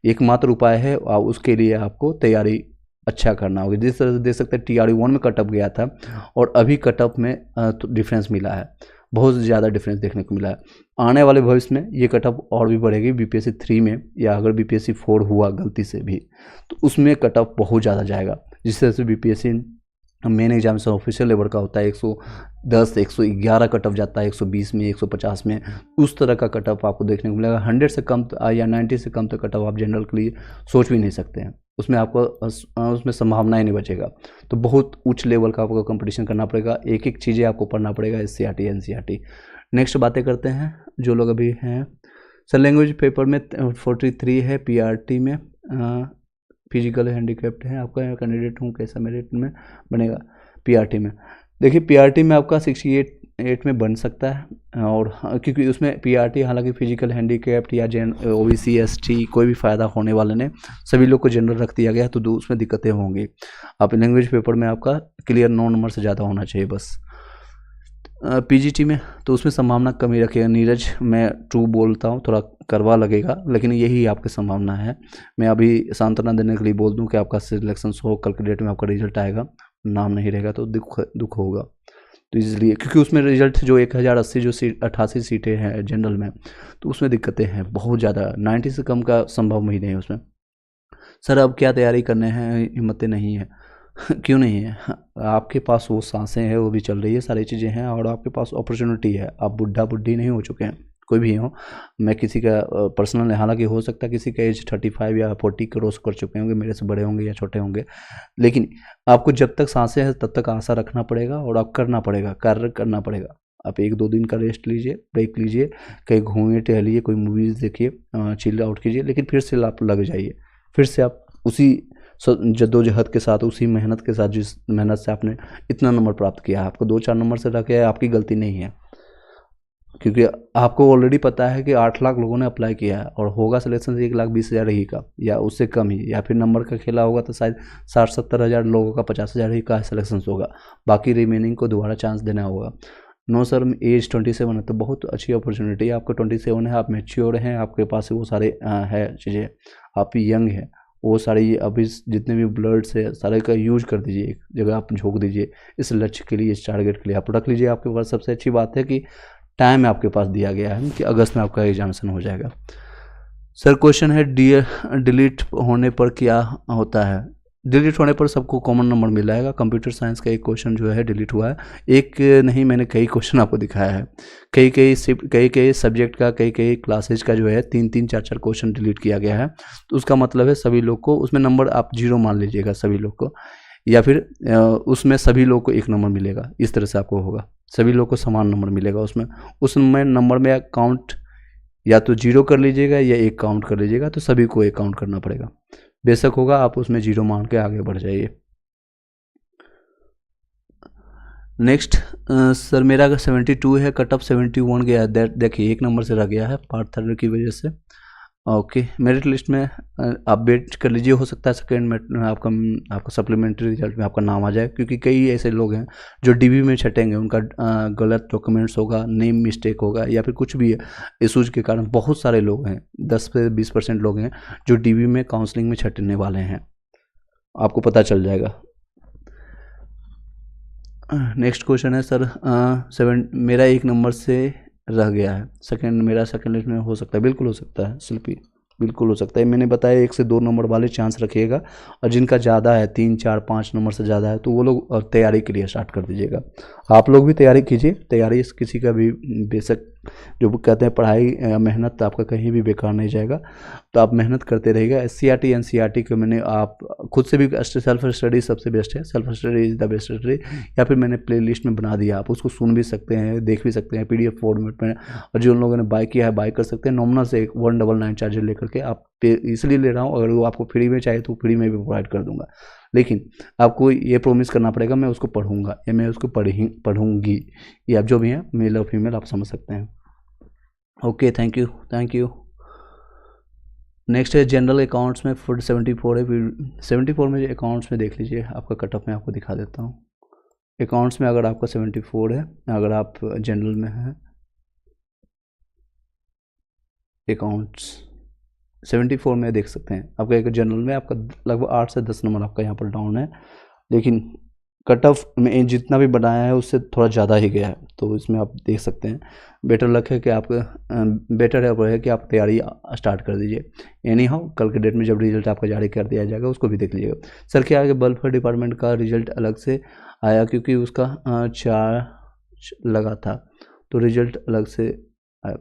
S1: एकमात्र उपाय है, उसके लिए आपको तैयारी अच्छा करना होगा। जिस तरह से देख सकते हैं TRE 1 में कटअप गया था और अभी कटअप में तो डिफरेंस मिला है, बहुत ज़्यादा डिफरेंस देखने को मिला है। आने वाले भविष्य में ये कटअप और भी बढ़ेगी BPSC 3 में, या अगर BPSC 4 हुआ गलती से भी तो उसमें कटअप बहुत ज़्यादा जाएगा। जिस तरह से BPSC main examination official level का होता है, 110 111 कटअप जाता है, 120 में 150 में, उस तरह का कटअप आपको देखने को मिलेगा। 100 से कम या 90 से कम तक कटअप आप जनरल के लिए सोच भी नहीं सकते हैं, उसमें आपको उसमें संभावना ही नहीं बचेगा। तो बहुत उच्च लेवल का आपको कंपटीशन करना पड़ेगा, एक एक चीज़ें आपको पढ़ना पड़ेगा, SCRT NCRT। नेक्स्ट बातें करते हैं जो लोग अभी हैं। सर लैंग्वेज पेपर में 43 है, PRT में फिजिकल हैंडीकैप्ड है, आपका कैंडिडेट हूँ, कैसा मेरिट में बनेगा PRT में। देखिए PRT में आपका 68 में बन सकता है, और क्योंकि उसमें PRT हालांकि फिजिकल हैंडीकैप्ड या OBC ST कोई भी फ़ायदा होने वाले ने, सभी लोग को जनरल रख दिया गया, तो उसमें दिक्कतें होंगी। आप लैंग्वेज पेपर में आपका क्लियर 9 नंबर से ज़्यादा होना चाहिए बस। PGT में तो उसमें संभावना कमी रखेगा। नीरज, मैं ट्रू बोलता हूँ, थोड़ा करवा लगेगा, लेकिन यही आपकी संभावना है। मैं अभी सांत्वना देने के लिए बोल दूँ कि आपका सिलेक्शन हो, कल के डेट में आपका रिजल्ट आएगा, नाम नहीं रहेगा तो दुख होगा। तो इसलिए क्योंकि उसमें रिजल्ट जो 1080 जो सीट 88 सीटें हैं जनरल में, तो उसमें दिक्कतें हैं बहुत ज़्यादा, 90 से कम का संभव ही नहीं है उसमें। सर अब क्या तैयारी करने हैं, हिम्मतें नहीं है। क्यों नहीं है? आपके पास वो सांसें हैं, वो भी चल रही है, सारी चीज़ें हैं, और आपके पास अपॉर्चुनिटी है, आप बुढ़ा बुढ़ी नहीं हो चुके हैं, कोई भी हो। मैं किसी का पर्सनल, हालांकि हो सकता है किसी का एज 35 या 40 क्रॉस कर चुके होंगे, मेरे से बड़े होंगे या छोटे होंगे, लेकिन आपको जब तक सांसें हैं तब तक आशा रखना पड़ेगा, और आप करना पड़ेगा, कार्य करना पड़ेगा। आप 1-2 दिन का रेस्ट लीजिए, ब्रेक लीजिए, कहीं घूमिए टहलिए, कोई मूवीज़ देखिए, चिल आउट कीजिए, लेकिन फिर से आप लग जाइए, फिर से आप उसी जद्दोजहद के साथ, उसी मेहनत के साथ, जिस मेहनत से आपने इतना नंबर प्राप्त किया है। आपको 2-4 नंबर से रखे है, आपकी गलती नहीं है, क्योंकि आपको ऑलरेडी पता है कि 8 लाख लोगों ने अप्लाई किया है, और होगा सिलेक्शन 1,20,000 ही का, या उससे कम ही, या फिर नंबर का खेला होगा तो शायद 60-70 हज़ार लोगों का 50,000 ही का सिलेक्शन होगा, बाकी रिमेनिंग को दोबारा चांस देना होगा। नो सर, एज 27 है तो बहुत अच्छी अपॉर्चुनिटी है आपको। 27 है, आप मेच्योर हैं, आपके पास वो सारे है चीज़ें, आप यंग हैं, वो सारी अभी जितने भी ब्लड्स है सारे का यूज कर दीजिए, एक जगह आप झोंक दीजिए इस लक्ष्य के लिए, इस टारगेट के लिए आप रख लीजिए। आपके पास सबसे अच्छी बात है कि टाइम आपके पास दिया गया है कि अगस्त में आपका एग्जामिनेशन हो जाएगा। सर क्वेश्चन है, डिलीट होने पर क्या होता है? डिलीट होने पर सबको कॉमन नंबर मिल जाएगा। कंप्यूटर साइंस का एक क्वेश्चन जो है डिलीट हुआ है, एक नहीं, मैंने कई क्वेश्चन आपको दिखाया है, कई सब्जेक्ट का, कई क्लासेज का जो है 3-3, 4-4 क्वेश्चन डिलीट किया गया है। तो उसका मतलब है सभी लोग को उसमें नंबर आप 0 मान लीजिएगा सभी लोग को, या फिर उसमें सभी लोग को 1 नंबर मिलेगा, इस तरह से आपको होगा, सभी लोग को समान नंबर मिलेगा उसमें। उसमें नंबर में काउंट या तो 0 कर लीजिएगा या 1 काउंट कर लीजिएगा, तो सभी को 1 काउंट करना पड़ेगा। बेशक होगा, आप उसमें 0 मान के आगे बढ़ जाइए। नेक्स्ट, सर मेरा अगर 72 है, कट ऑफ 71 गया है, देखिए 1 नंबर से रह गया है पार्ट 3 की वजह से। ओके, मेरिट लिस्ट में आप वेट कर लीजिए, हो सकता है सेकेंड में आपका सप्लीमेंट्री रिजल्ट में आपका नाम आ जाए, क्योंकि कई ऐसे लोग हैं जो डीबी में छटेंगे, उनका गलत डॉक्यूमेंट्स होगा, नेम मिस्टेक होगा, या फिर कुछ भी इशूज के कारण बहुत सारे लोग हैं, 10 से 20% लोग हैं जो डीबी में काउंसलिंग में छटने वाले हैं, आपको पता चल जाएगा। नेक्स्ट क्वेश्चन है, सर मेरा 1 नंबर से रह गया है, मेरा सेकंड लिस्ट में हो सकता है? बिल्कुल हो सकता है शिल्पी, बिल्कुल हो सकता है। मैंने बताया 1 से 2 नंबर वाले चांस रखिएगा, और जिनका ज़्यादा है 3, 4, 5 नंबर से ज़्यादा है, तो वो लोग तैयारी के लिए स्टार्ट कर दीजिएगा। आप लोग भी तैयारी कीजिए, तैयारी किसी का भी बेशक, जो कहते हैं पढ़ाई मेहनत आपका कहीं भी बेकार नहीं जाएगा, तो आप मेहनत करते रहिएगा। SCRT NCRT को मैंने आप खुद से भी सेल्फ स्टडी सबसे बेस्ट है, self study is the best study, या फिर मैंने प्ले लिस्ट में बना दिया, आप उसको सुन भी सकते हैं, देख भी सकते हैं PDF फॉर्मेट में, और जो उन लोगों ने बाय किया है बाय कर सकते हैं। नॉमिनल से 199 चार्जर लेकर के आप पे इसलिए ले रहा हूँ, अगर वो आपको फ्री में चाहिए तो फ्री में भी प्रोवाइड कर दूंगा, लेकिन आपको ये प्रॉमिस करना पड़ेगा मैं उसको पढ़ूंगा या मैं उसको पढ़ूंगी, ये आप जो भी हैं मेल और फीमेल आप समझ सकते हैं। Okay, thank you, thank you. Next है जनरल अकाउंट्स में 74 है, 74 में अकाउंट्स में देख लीजिए, आपका कट ऑफ में आपको दिखा देता हूँ। अकाउंट्स में अगर आपका 74 है, अगर आप जनरल में हैं, अकाउंट्स 74 में देख सकते हैं, आपका एक जनरल में आपका लगभग 8 से 10 नंबर आपका यहाँ पर डाउन है, लेकिन कट ऑफ में जितना भी बनाया है उससे थोड़ा ज़्यादा ही गया है, तो इसमें आप देख सकते हैं। बेटर लक है कि आपका बेटर है कि आप तैयारी स्टार्ट कर दीजिए। एनी हाउ कल के डेट में जब रिजल्ट आपका जारी कर दिया जाएगा उसको भी देख लीजिएगा। सर क्या आगे वेलफेयर डिपार्टमेंट का रिजल्ट अलग से आया, क्योंकि उसका 4 लगा था, तो रिजल्ट अलग से आया।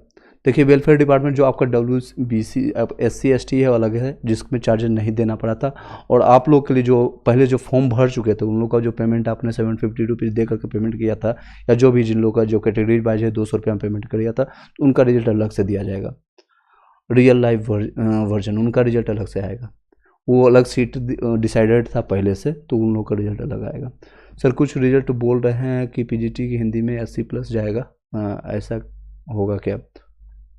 S1: देखिए वेलफेयर डिपार्टमेंट जो आपका WBC SC ST है अलग है, जिसमें चार्जेस नहीं देना पड़ा था, और आप लोग के लिए जो पहले जो फॉर्म भर चुके थे उन लोग का जो पेमेंट आपने 750 रुपीज़ दे करके पेमेंट किया था, या जो भी जिन लोग का जो कैटेगरी वाइज है 200 रुपये में पेमेंट किया था, तो उनका रिजल्ट अलग से दिया जाएगा। रियल लाइफ वर्जन उनका रिजल्ट अलग से आएगा, वो अलग सीट डिसाइडेड था पहले से, तो उन लोगों का रिजल्ट अलग आएगा। सर कुछ रिजल्ट बोल रहे हैं कि PGT की हिंदी में 80+ जाएगा, ऐसा होगा क्या?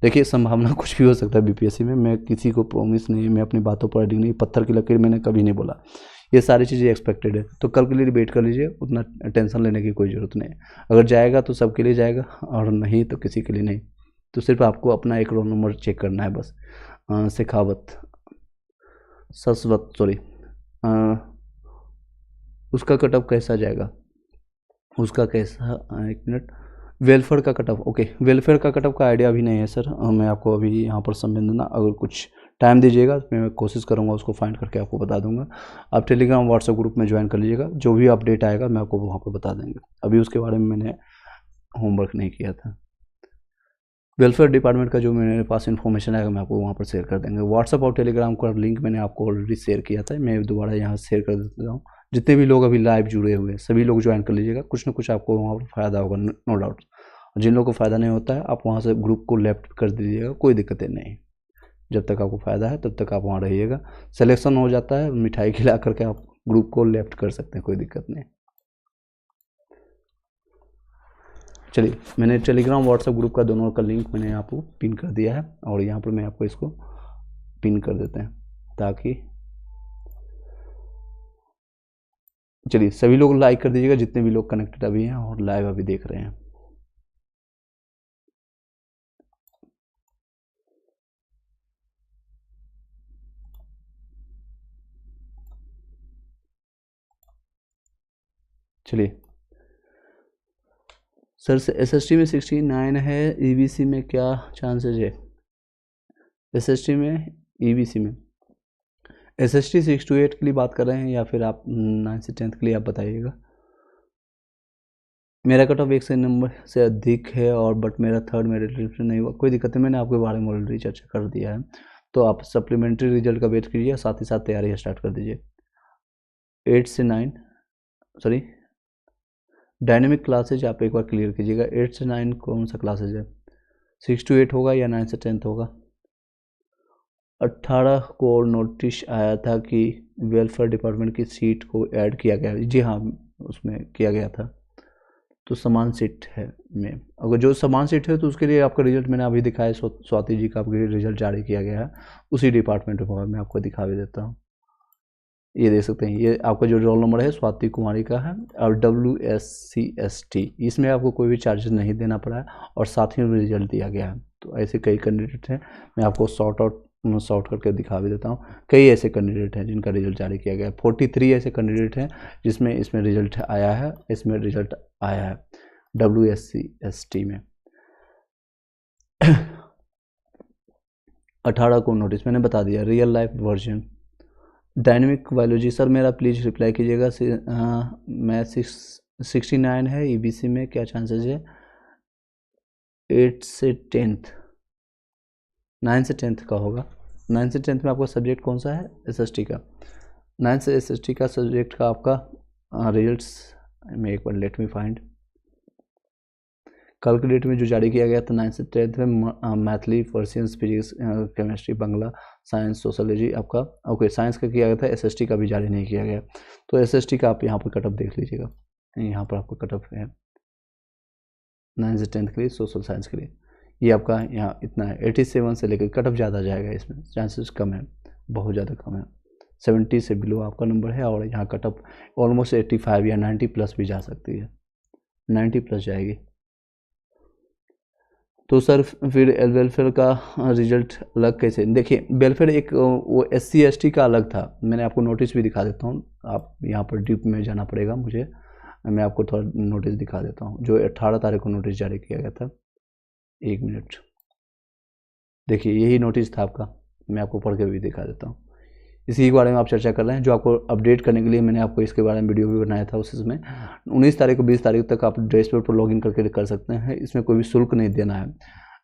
S1: देखिए संभावना कुछ भी हो सकता है BPSC में, मैं किसी को प्रॉमिस नहीं, मैं अपनी बातों पर अडिग नहीं, पत्थर की लकीर मैंने कभी नहीं बोला, ये सारी चीज़ें एक्सपेक्टेड है, तो कल के लिए वेट कर लीजिए, उतना टेंशन लेने की कोई ज़रूरत नहीं है। अगर जाएगा तो सबके लिए जाएगा, और नहीं तो किसी के लिए नहीं, तो सिर्फ आपको अपना एक रोल नंबर चेक करना है बस। ससवत सॉरी, उसका कट ऑफ कैसा जाएगा? उसका कैसा, एक मिनट, वेलफेयर का कट ऑफ, ओके, वेलफेयर का कट ऑफ का आइडिया अभी नहीं है सर, मैं आपको अभी यहाँ पर समझ दूँगा, अगर कुछ टाइम दीजिएगा तो मैं कोशिश करूँगा उसको फाइंड करके आपको बता दूंगा। आप टेलीग्राम व्हाट्सएप ग्रुप में ज्वाइन कर लीजिएगा, जो भी अपडेट आएगा मैं आपको वहाँ पर बता देंगे। अभी उसके बारे में मैंने होमवर्क नहीं किया था। वेलफेयर डिपार्टमेंट का जो मेरे पास इन्फॉर्मेशन आएगा मैं आपको वहाँ पर शेयर कर देंगे। व्हाट्सएप और टेलीग्राम का लिंक मैंने आपको ऑलरेडी शेयर किया था, मैं दोबारा यहाँ शेयर कर देता हूँ। जितने भी लोग अभी लाइव जुड़े हुए हैं सभी लोग ज्वाइन कर लीजिएगा, कुछ ना कुछ आपको वहाँ पर फ़ायदा होगा, नो डाउट। जिन लोगों को फ़ायदा नहीं होता है आप वहाँ से ग्रुप को लेफ्ट कर दीजिएगा, कोई दिक्कतें नहीं। जब तक आपको फ़ायदा है तब तक आप वहाँ रहिएगा। सिलेक्शन हो जाता है मिठाई खिला करके आप ग्रुप को लेफ्ट कर सकते हैं, कोई दिक्कत नहीं। चलिए, मैंने टेलीग्राम व्हाट्सएप ग्रुप का दोनों का लिंक मैंने आपको पिन कर दिया है, और यहाँ पर मैं आपको इसको पिन कर देते हैं ताकि, चलिए सभी लोग लाइक कर दीजिएगा जितने भी लोग कनेक्टेड अभी हैं और लाइव अभी देख रहे हैं। चलिए सर, से SST में 69 है, EBC में क्या चांसेज है? SST में, EBC में SST 6 to 8 के लिए बात कर रहे हैं या फिर आप 9 से 10th के लिए आप बताइएगा। मेरा कट ऑफ 1 से नंबर से अधिक है और बट मेरा थर्ड मेरिट लिस्ट नहीं हुआ, कोई दिक्कत नहीं, मैंने आपके बारे में ऑलरेडी चर्चा कर दिया है। तो आप सप्लीमेंट्री रिजल्ट का वेट कीजिए, साथ ही साथ तैयारी स्टार्ट कर दीजिए। 8 से 9, सॉरी, डायनेमिक क्लासेज आप एक बार क्लियर कीजिएगा। 8 से 9 कौन सा क्लासेज है? 6 to 8 होगा या 9 से 10th होगा? 18 को नोटिस आया था कि वेलफेयर डिपार्टमेंट की सीट को ऐड किया गया, जी हाँ उसमें किया गया था, तो समान सीट है में, अगर जो समान सीट है तो उसके लिए आपका रिजल्ट मैंने अभी दिखाया, स्वाति जी का आपके रिजल्ट जारी किया गया है उसी डिपार्टमेंट में, मैं आपको दिखा भी देता हूँ। ये देख सकते हैं, ये आपका जो रोल नंबर है स्वाति कुमारी का है, और WSCST, इसमें आपको कोई भी चार्जेस नहीं देना पड़ा है और साथ ही में रिजल्ट दिया गया है। तो ऐसे कई कैंडिडेट हैं, मैं आपको सॉर्ट करके दिखा भी देता हूँ। कई ऐसे कैंडिडेट हैं जिनका रिजल्ट जारी किया गया है, 43 ऐसे कैंडिडेट हैं जिसमें इसमें रिजल्ट आया है, इसमें रिजल्ट आया है WSCST में। 18 को नोटिस मैंने बता दिया। Real life version dynamic biology, sir मेरा प्लीज़ रिप्लाई कीजिएगा। मैं 69 है, EBC में क्या चांसेस है? 8 से 10th, 9 से 10th का होगा। 9 से 10th में आपका सब्जेक्ट कौन सा है? SST का। 9 से SST का सब्जेक्ट का आपका रिजल्ट्स में एक बार लेट मी फाइंड, कल के डेट में जो जारी किया गया था 9 से 10th में Maithili, पर्सियंस, physics, chemistry, Bangla, science, sociology आपका, ओके साइंस का किया गया था, SST का भी जारी नहीं किया गया। तो SST का आप यहाँ पर कट ऑफ देख लीजिएगा, यहाँ पर आपका कट ऑफ है 9 से 10th के लिए सोशल साइंस के लिए, ये आपका यहाँ इतना है 87 से लेकर, कट ऑफ ज़्यादा जाएगा, इसमें चांसेस कम है, बहुत ज़्यादा कम है, 70 से बिलो आपका नंबर है, और यहाँ कट ऑफ ऑलमोस्ट 85 या 90 प्लस भी जा सकती है, 90 प्लस जाएगी। तो सर फिर वेलफेयर का रिजल्ट अलग कैसे? देखिए वेलफेयर एक वो SC ST का अलग था, मैंने आपको नोटिस भी दिखा देता हूँ, आप यहाँ पर डीप में जाना पड़ेगा मुझे, मैं आपको थोड़ा नोटिस दिखा देता हूँ जो 18 तारीख को नोटिस जारी किया गया था। एक मिनट, देखिए यही नोटिस था आपका, मैं आपको पढ़ के भी दिखा देता हूँ। इसी के बारे में आप चर्चा कर रहे हैं, जो आपको अपडेट करने के लिए मैंने आपको इसके बारे में वीडियो भी बनाया था, उसमें 19 तारीख को 20 तारीख तक आप डैशबोर्ड पर लॉगिन करके कर सकते हैं, इसमें कोई भी शुल्क नहीं देना है।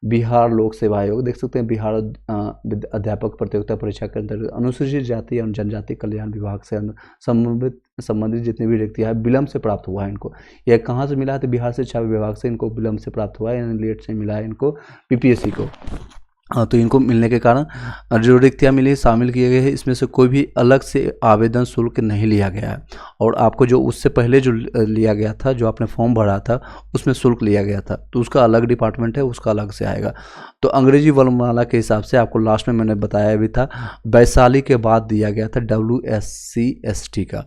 S1: बिहार लोक सेवा आयोग देख सकते हैं, बिहार अध्यापक प्रतियोगिता परीक्षा के अंतर्गत अनुसूचित जाति एवं जनजाति कल्याण विभाग से संबंधित जितने भी रिक्तियाँ हैं विलम्ब से प्राप्त हुआ है इनको, यह कहाँ से मिला है? तो बिहार शिक्षा विभाग से इनको विलम्ब से प्राप्त हुआ है, यानी लेट से मिला है इनको PPSC को। तो इनको मिलने के कारण जो रिक्तियाँ मिली शामिल किए गए हैं, इसमें से कोई भी अलग से आवेदन शुल्क नहीं लिया गया है, और आपको जो उससे पहले जो लिया गया था, जो आपने फॉर्म भरा था उसमें शुल्क लिया गया था, तो उसका अलग डिपार्टमेंट है, उसका अलग से आएगा। तो अंग्रेजी वर्णमाला के हिसाब से आपको लास्ट में मैंने बताया भी था, वैशाली के बाद दिया गया था WSCST का,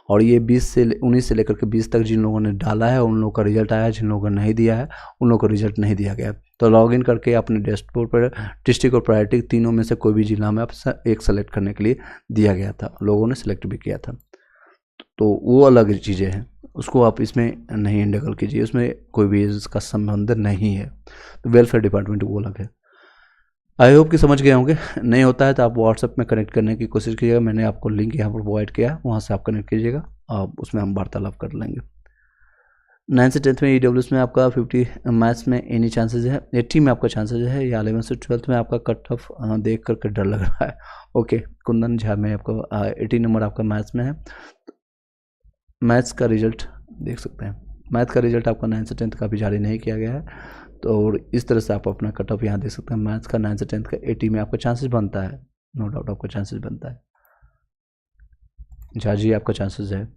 S1: और ये 19 से लेकर के 20 तक जिन लोगों ने डाला है उन लोगों का रिजल्ट आया है, जिन लोगों ने नहीं दिया है उन लोगों को रिजल्ट नहीं दिया गया। तो लॉगिन करके अपने डैशबोर्ड पर डिस्ट्रिक्ट और प्रायोरिटी तीनों में से कोई भी जिला में आप एक सेलेक्ट करने के लिए दिया गया था, लोगों ने सेलेक्ट भी किया था, तो वो अलग चीज़ें हैं। उसको आप इसमें नहीं इंडकल कीजिए, उसमें कोई भी इसका संबंध नहीं है। तो वेलफेयर डिपार्टमेंट वो अलग है। आई होप कि समझ गए होंगे। नहीं होता है तो आप व्हाट्सएप में कनेक्ट करने की कोशिश कीजिएगा, मैंने आपको लिंक यहाँ पर प्रोवाइड किया है, वहाँ से आप कनेक्ट कीजिएगा, आप उसमें हम वार्तालाप कर लेंगे। 9 से 10th में EWS में आपका 50, मैथ्स में एनी चांसेज है, 80 में आपका चांसेज है, या 11 से 12th में आपका कट ऑफ देख करके डर लग रहा है। ओके, कुंदन झा में आपका 80 नंबर आपका मैथ्स में है। मैथ्स का रिजल्ट देख सकते हैं, मैथ का रिजल्ट आपका 9 से 10th का भी जारी नहीं किया गया है, तो और इस तरह से आप अपना कट ऑफ यहाँ देख सकते हैं। मैथ्स का 9 से 10th का 80 में आपका चांसेस बनता है, नो डाउट आपका चांसेस बनता है। झा जी आपका चांसेस है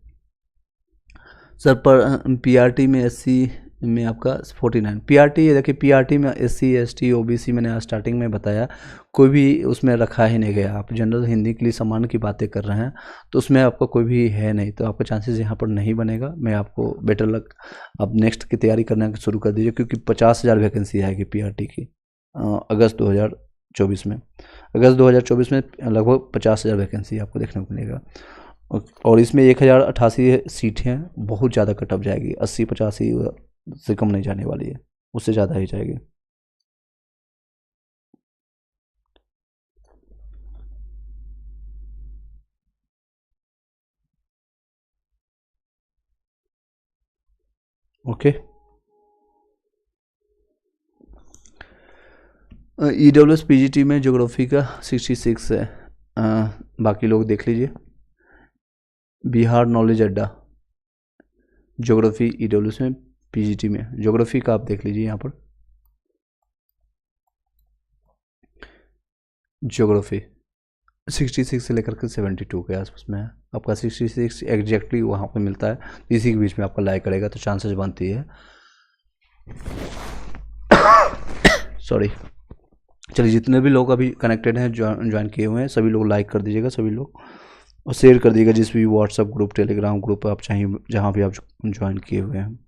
S1: सर। पर PRT में SC में आपका 49, PRT देखिए, PRT में SC ST OBC मैंने स्टार्टिंग में बताया, कोई भी उसमें रखा ही नहीं गया। आप जनरल हिंदी के लिए समान की बातें कर रहे हैं, तो उसमें आपका कोई भी है नहीं, तो आपका चांसेस यहाँ पर नहीं बनेगा। मैं आपको बेटर लक, आप नेक्स्ट की तैयारी करना शुरू कर दीजिए, क्योंकि 50,000 वैकेंसी आएगी PRT की अगस्त 2024 में। अगस्त 2024 में लगभग 50,000 वैकेंसी आपको देखने को मिलेगा, और इसमें 1088 सीट हैं, बहुत ज़्यादा कटअप जाएगी, 80-85 से कम नहीं जाने वाली है, उससे ज़्यादा ही जाएगी। ओके, EWS PGT में ज्योग्राफी का 66 है, बाकी लोग देख लीजिए। बिहार नॉलेज अड्डा ज्योग्राफी EWS में PGT में ज्योग्राफी का आप देख लीजिए, यहाँ पर ज्योग्राफी 66 से लेकर के 72 के आसपास में है आपका। 66 एग्जैक्टली वहाँ पे मिलता है, इसी के बीच में आपका लाई करेगा तो चांसेस बनती है। सॉरी, चलिए, जितने भी लोग अभी कनेक्टेड हैं, ज्वाइन किए हुए हैं, सभी लोग लाइक कर दीजिएगा, सभी लोग, और शेयर कर दीजिएगा जिस भी व्हाट्सएप ग्रुप, टेलीग्राम ग्रुप आप चाहिए, जहाँ भी आप ज्वाइन किए हुए हैं।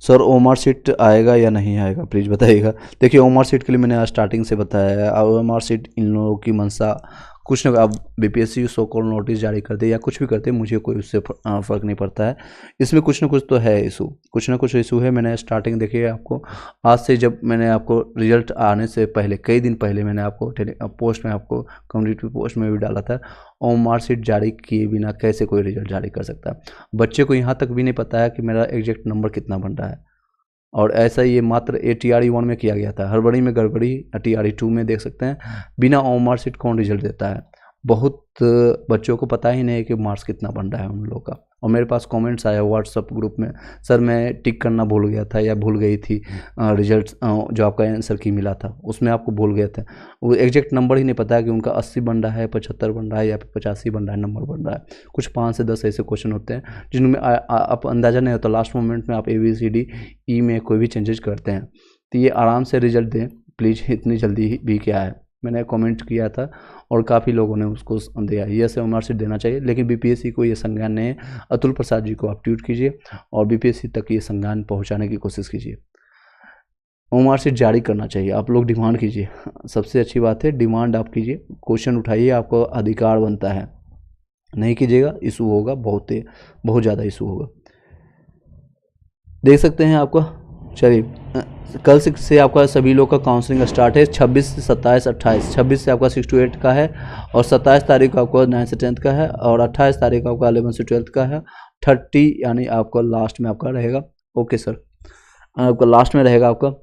S1: सर OMR सीट आएगा या नहीं आएगा, प्लीज़ बताइएगा। देखिए, OMR सीट के लिए मैंने स्टार्टिंग से बताया है, OMR सीट इन लोगों की मंशा कुछ ना, अब BPSC सो कॉल नोटिस जारी कर दे या कुछ भी करते, मुझे कोई उससे फ़र्क नहीं पड़ता है। इसमें कुछ ना कुछ तो है इशू, कुछ ना कुछ इशू है। मैंने स्टार्टिंग देखिए आपको, आज से जब मैंने आपको रिजल्ट आने से पहले, कई दिन पहले मैंने आपको पोस्ट में, आपको कम्युनिटी पोस्ट में भी डाला था, OMR सीट जारी किए बिना कैसे कोई रिजल्ट जारी कर सकता है। बच्चे को यहाँ तक भी नहीं पता है कि मेरा एग्जैक्ट नंबर कितना बन रहा है, और ऐसा ये मात्र TRE 1 में किया गया था, हड़बड़ी में गड़बड़ी। TRE 2 में देख सकते हैं, बिना OMR सीट कौन रिजल्ट देता है। बहुत बच्चों को पता ही नहीं है कि मार्क्स कितना बन रहा है उन लोगों का। और मेरे पास कमेंट्स आया व्हाट्सएप ग्रुप में, सर मैं टिक करना भूल गया था या भूल गई थी, रिजल्ट जो आपका आंसर की मिला था उसमें आपको भूल गए थे। वो एग्जैक्ट नंबर ही नहीं पता है कि उनका 80 बन रहा है, 75 बन रहा है, या फिर 85 बन रहा है, नंबर बन रहा है। कुछ 5 से 10 ऐसे क्वेश्चन होते हैं जिनमें आप अंदाज़ा नहीं होता, लास्ट मोमेंट में आप ABCDE में कोई भी चेंजेस करते हैं। तो ये आराम से रिजल्ट दें प्लीज़, इतनी जल्दी भी क्या है। मैंने कमेंट किया था और काफ़ी लोगों ने उसको दिया, ये से OMR सीट देना चाहिए, लेकिन BPSC को ये संज्ञान नहीं है। अतुल प्रसाद जी को आप ट्वीट कीजिए और BPSC तक ये संज्ञान पहुंचाने की कोशिश कीजिए। OMR सीट जारी करना चाहिए, आप लोग डिमांड कीजिए, सबसे अच्छी बात है, डिमांड आप कीजिए, क्वेश्चन उठाइए, आपको अधिकार बनता है। नहीं कीजिएगा इशू होगा, बहुत ज़्यादा इशू होगा। देख सकते हैं आपका, चलिए कल से आपका सभी लोग का काउंसलिंग स्टार्ट है, 26 से 27 28। 26 से आपका 6 to 8 का है, और 27 तारीख को आपका 9 से 10th का है, और 28 तारीख को आपका 11 से 12th का है। 30 यानी आपका लास्ट में आपका रहेगा। ओके सर, आपका लास्ट में रहेगा आपका।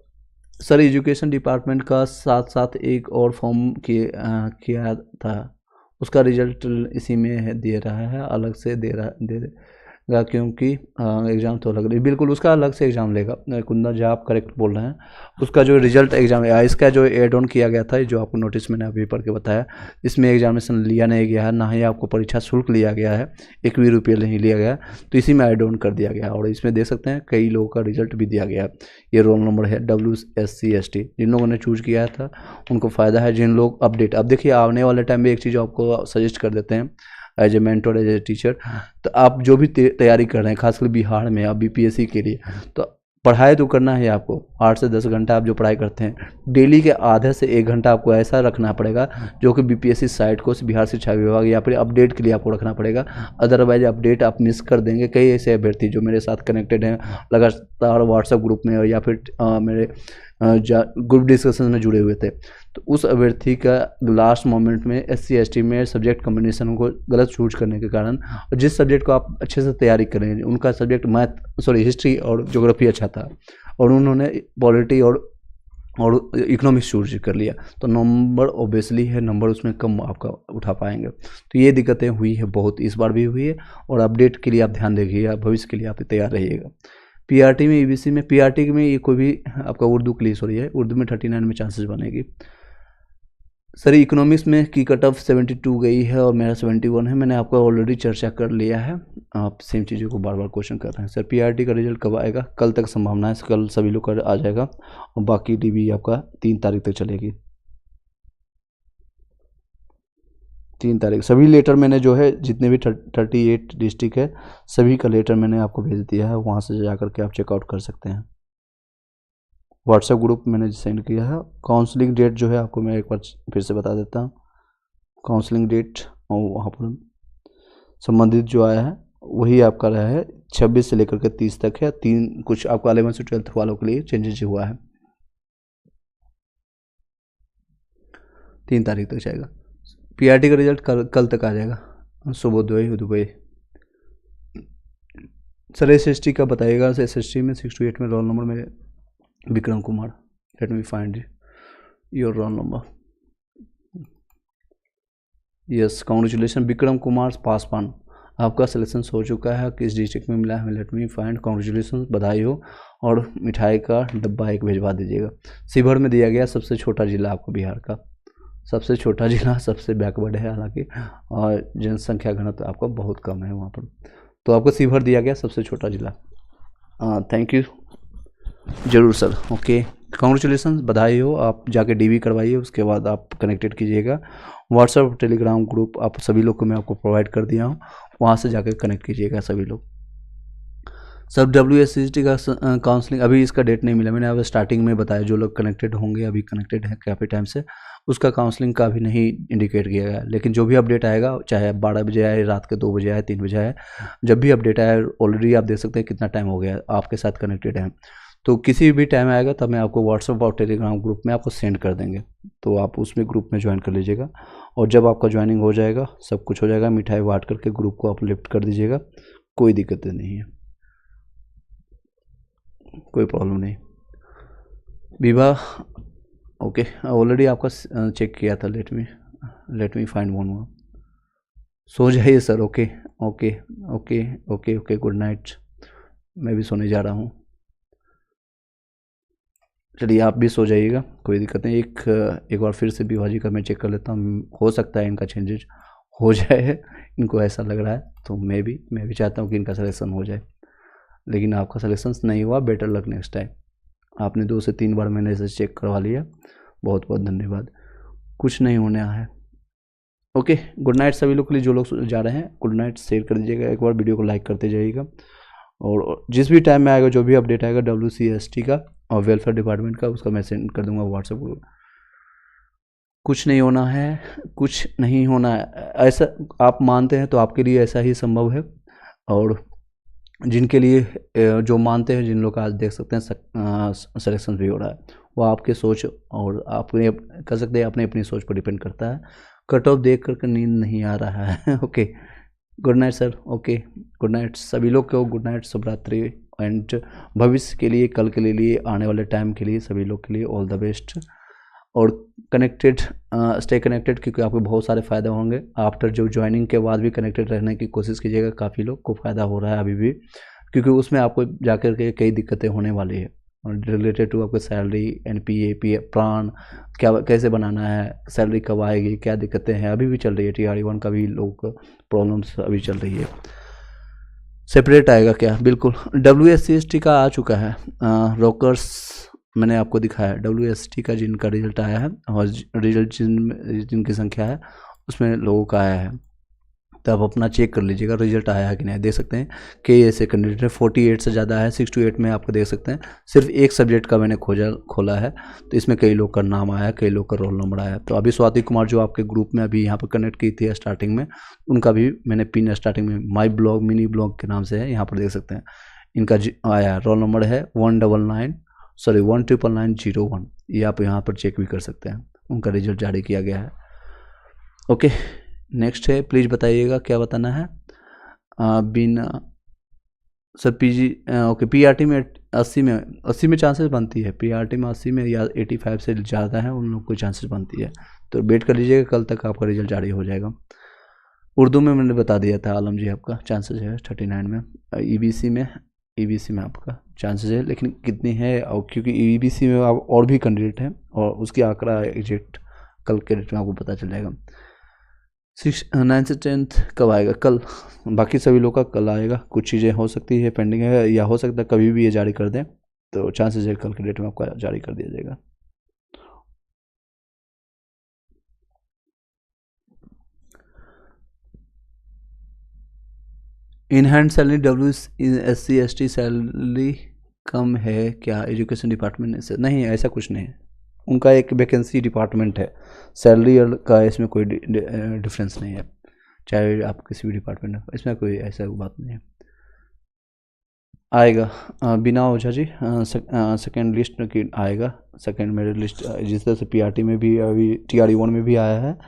S1: सर एजुकेशन डिपार्टमेंट का साथ साथ एक और फॉर्म किया था, उसका रिजल्ट इसी में दे रहा है, अलग से देगा, क्योंकि एग्ज़ाम तो अलग, बिल्कुल उसका अलग से एग्ज़ाम लेगा। कुंदन जी आप करेक्ट बोल रहे हैं, उसका जो रिजल्ट एग्ज़ाम है, इसका जो एड ऑन किया गया था, जो आपको नोटिस मैंने अभी पढ़ के बताया, इसमें एग्जामिनेशन लिया नहीं गया है, ना ही आपको परीक्षा शुल्क लिया गया है, 1 भी रुपये नहीं लिया गया, तो इसी में एड ऑन कर दिया गया। और इसमें देख सकते हैं कई लोगों का रिजल्ट भी दिया गया है। ये रोल नंबर है WSC ST, जिन लोगों ने चूज किया था उनको फ़ायदा है, जिन लोग अपडेट, अब देखिए आने वाले टाइम में एक चीज़ आपको सजेस्ट कर देते हैं as a mentor, as a teacher, तो आप जो भी तैयारी कर रहे हैं, खासकर बिहार में आप BPSC के लिए, तो पढ़ाई तो करना है आपको, 8 से 10 घंटा आप जो पढ़ाई करते हैं डेली के आधे से 1 घंटा आपको ऐसा रखना पड़ेगा जो कि बीपीएससी साइट को बिहार शिक्षा विभाग या फिर अपडेट के लिए आपको रखना पड़ेगा। अदरवाइज अपडेट आप मिस कर देंगे। कई ऐसे अभ्यर्थी जो मेरे साथ कनेक्टेड हैं लगातार व्हाट्सएप ग्रुप में या फिर मेरे ग्रुप डिस्कशन में जुड़े हुए थे, तो उस अभ्यर्थी का लास्ट मोमेंट में SC ST में सब्जेक्ट कॉम्बिनेशन को गलत चूज करने के कारण, और जिस सब्जेक्ट को आप अच्छे से तैयारी करें उनका सब्जेक्ट हिस्ट्री और ज्योग्राफी अच्छा था और उन्होंने पॉलिटी और इकोनॉमिक्स चूज कर लिया, तो नंबर ऑब्वियसली है, नंबर उसमें कम आपका उठा पाएंगे। तो ये दिक्कतें हुई है बहुत, इस बार भी हुई है। और अपडेट के लिए आप ध्यान देखिएगा, भविष्य के लिए आप तैयार रहिएगा। PRT में EBC में PRT में ये कोई भी आपका उर्दू के लिए सॉरी है, उर्दू में 39 में चांसेस बनेगी। सर इकोनॉमिक्स में की कट ऑफ 72 गई है और मेरा 71 है, मैंने आपको ऑलरेडी चर्चा कर लिया है, आप सेम चीज़ों को बार बार क्वेश्चन कर रहे हैं। सर PRT का रिजल्ट कब आएगा? कल तक संभावना है, कल सभी लोग का आ जाएगा और बाकी DB आपका 3 तारीख तक चलेगी। 3 तारीख सभी लेटर मैंने जो है जितने भी 38 डिस्ट्रिक्ट है सभी का लेटर मैंने आपको भेज दिया है, वहाँ से जा कर के आप चेकआउट कर सकते हैं। व्हाट्सएप ग्रुप मैंने सेंड किया है। काउंसलिंग डेट जो है आपको मैं एक बार फिर से बता देता हूँ। काउंसलिंग डेट और वहाँ पर संबंधित जो आया है वही आपका रहा है 26 से लेकर के 30 तक है। 3 कुछ आपका 11 से 12 वालों के लिए चेंजेस हुआ है, 3 तारीख तक जाएगा। PRT का रिजल्ट कल तक आ जाएगा। सुबोधोय दुबई। सर SST का बताइएगा। SST में 6 to 8 में रोल नंबर मेरे Vikram Kumar. Let me find your roll number. Yes congratulation Vikram Kumar Paswan, आपका सिलेक्शन हो चुका है। किस डिस्ट्रिक्ट में मिला है? Late me find. कॉन्ग्रेचुलेसन, बधाई हो। और मिठाई का डब्बा एक भिजवा दीजिएगा। शिवहर में दिया गया, सबसे छोटा जिला आपको बिहार का, सबसे छोटा जिला, सबसे बैकवर्ड है हालांकि, और जनसंख्या घनत्व आपका बहुत कम है वहाँ पर, तो आपको शिवहर दिया गया सबसे छोटा जिला। थैंक यू, जरूर सर। ओके कॉन्ग्रेचुलेसन, बधाई हो। आप जाके DB करवाइए, उसके बाद आप कनेक्टेड कीजिएगा। व्हाट्सएप टेलीग्राम ग्रुप आप सभी लोग को मैं आपको प्रोवाइड कर दिया हूँ, वहाँ से जाकर कनेक्ट कीजिएगा सभी लोग। सर WSCT का काउंसलिंग अभी इसका डेट नहीं मिला, मैंने अब स्टार्टिंग में बताया जो लोग कनेक्टेड होंगे, अभी कनेक्टेड हैं काफ़ी टाइम से, उसका काउंसलिंग का अभी नहीं इंडिकेट किया गया। लेकिन जो भी अपडेट आएगा, चाहे 12 बजे आए, रात के 2 बजे आए, 3 बजे आए, जब भी अपडेट आया, ऑलरेडी आप देख सकते हैं कितना टाइम हो गया आपके साथ कनेक्टेड है, तो किसी भी टाइम आएगा तब मैं आपको व्हाट्सएप और टेलीग्राम ग्रुप में आपको सेंड कर देंगे, तो आप उसमें ग्रुप में ज्वाइन कर लीजिएगा। और जब आपका ज्वाइनिंग हो जाएगा, सब कुछ हो जाएगा, मिठाई बांट करके ग्रुप को आप लिफ्ट कर दीजिएगा, कोई दिक्कत नहीं है, कोई प्रॉब्लम नहीं। विवाह ओके, ऑलरेडी आपका चेक किया था। Let me find one more. सो जाइए sir. Okay okay okay okay okay, good night. मैं भी सोने जा रहा हूँ, चलिए आप भी सो जाइएगा, कोई दिक्कत नहीं। एक बार फिर से विभाजी का मैं चेक कर लेता हूँ, हो सकता है इनका चेंजेज हो जाए, इनको ऐसा लग रहा है, तो मैं भी चाहता हूँ कि इनका सिलेक्शन हो जाए, लेकिन आपका सिलेक्शन नहीं हुआ, बेटर लक नेक्स्ट टाइम। आपने 2 से 3 बार मैंने इसे चेक करवा लिया, बहुत बहुत धन्यवाद। कुछ नहीं होने है। ओके गुड नाइट सभी लोग के लिए, जो लोग जा रहे हैं गुड नाइट, शेयर कर दीजिएगा, एक बार वीडियो को लाइक करते जाइएगा, और जिस भी टाइम में आएगा, जो भी अपडेट आएगा WCST का और वेलफेयर डिपार्टमेंट का, उसका मैं सेंड कर दूंगा व्हाट्सएप को। कुछ नहीं होना है, कुछ नहीं होना है, ऐसा आप मानते हैं तो आपके लिए ऐसा ही संभव है, और जिनके लिए जो मानते हैं, जिन लोग का आज देख सकते हैं सिलेक्शन भी हो रहा है, वो आपके सोच और आपने कह सकते हैं अपनी अपनी सोच पर डिपेंड करता है। कट ऑफ देख करके नींद नहीं आ रहा है। Okay good night sir. Okay good night सभी लोग को, गुड नाइट, शुभ रात्रि, एंड भविष्य के लिए, कल के लिए, आने वाले टाइम के लिए सभी लोग के लिए ऑल द बेस्ट। और कनेक्टेड, स्टे कनेक्टेड, क्योंकि आपको बहुत सारे फ़ायदे होंगे। आफ्टर जो ज्वाइनिंग के बाद भी कनेक्टेड रहने की कोशिश कीजिएगा, काफ़ी लोग को फ़ायदा हो रहा है अभी भी, क्योंकि उसमें आपको जाकर के कई दिक्कतें होने वाली है रिलेटेड टू आपको सैलरी, NPA, PF, प्राण क्या कैसे बनाना है, सैलरी कब आएगी, क्या दिक्कतें हैं, अभी भी चल रही है। TRE1 का भी लोग प्रॉब्लम्स अभी चल रही है। सेपरेट आएगा क्या? बिल्कुल। WSCST का आ चुका है, रोकर्स मैंने आपको दिखाया। WST का जिनका रिजल्ट आया है और रिजल्ट जिनकी संख्या है उसमें लोगों का आया है, तो आप अपना चेक कर लीजिएगा रिजल्ट आया है कि नहीं। देख सकते हैं कई ऐसे कैंडिडेट है 48 से ज़्यादा है, 6 to 8 में आपको देख सकते हैं। सिर्फ एक सब्जेक्ट का मैंने खोला है, तो इसमें कई लोग का नाम आया, कई लोग का रोल नंबर आया। तो अभी स्वाति कुमार जो आपके ग्रुप में अभी यहाँ पर कनेक्ट की थी स्टार्टिंग में, उनका भी मैंने पिन स्टार्टिंग में माई ब्लॉग मिनी ब्लॉग के नाम से है, यहाँ पर देख सकते हैं। इनका आया रोल नंबर है 19901। ये आप यहाँ पर चेक भी कर सकते हैं, उनका रिजल्ट जारी किया गया है। ओके, नेक्स्ट है, प्लीज़ बताइएगा क्या बताना है। बिना सर पीजी ओके, पीआरटी में 80 में चांसेस बनती है, पीआरटी में 80 में या 85 से ज़्यादा है उन लोग को चांसेस बनती है। तो वेट कर लीजिएगा, कल तक आपका रिजल्ट जारी हो जाएगा। उर्दू में मैंने बता दिया था आलम जी, आपका चांसेस है 39 में। ईबीसी में आपका चांसेस है, लेकिन कितनी है, और क्योंकि ईबीसी में आप और भी कैंडिडेट हैं और उसकी आंकड़ा एग्जैक्ट कल के डेट में आपको पता चल जाएगा। 9 से 10 कब आएगा? कल। बाकी सभी लोग का कल आएगा। कुछ चीज़ें हो सकती है पेंडिंग है, या हो सकता है कभी भी ये जारी कर दें, तो चांसेस है कल के डेट में आपका जारी कर दिया जाएगा। In hand salary WSC/ST salary कम है क्या एजुकेशन डिपार्टमेंट से? नहीं, ऐसा कुछ नहीं है, उनका एक वैकेंसी डिपार्टमेंट है, सैलरी का इसमें कोई डिफरेंस नहीं है, चाहे आप किसी भी डिपार्टमेंट में, इसमें कोई ऐसा बात नहीं है। आएगा बिना ओझा जी, सेकेंड लिस्ट की आएगा, सेकेंड मेरिट लिस्ट जिस तरह से पीआरटी में भी अभी TRE1 में भी आया है।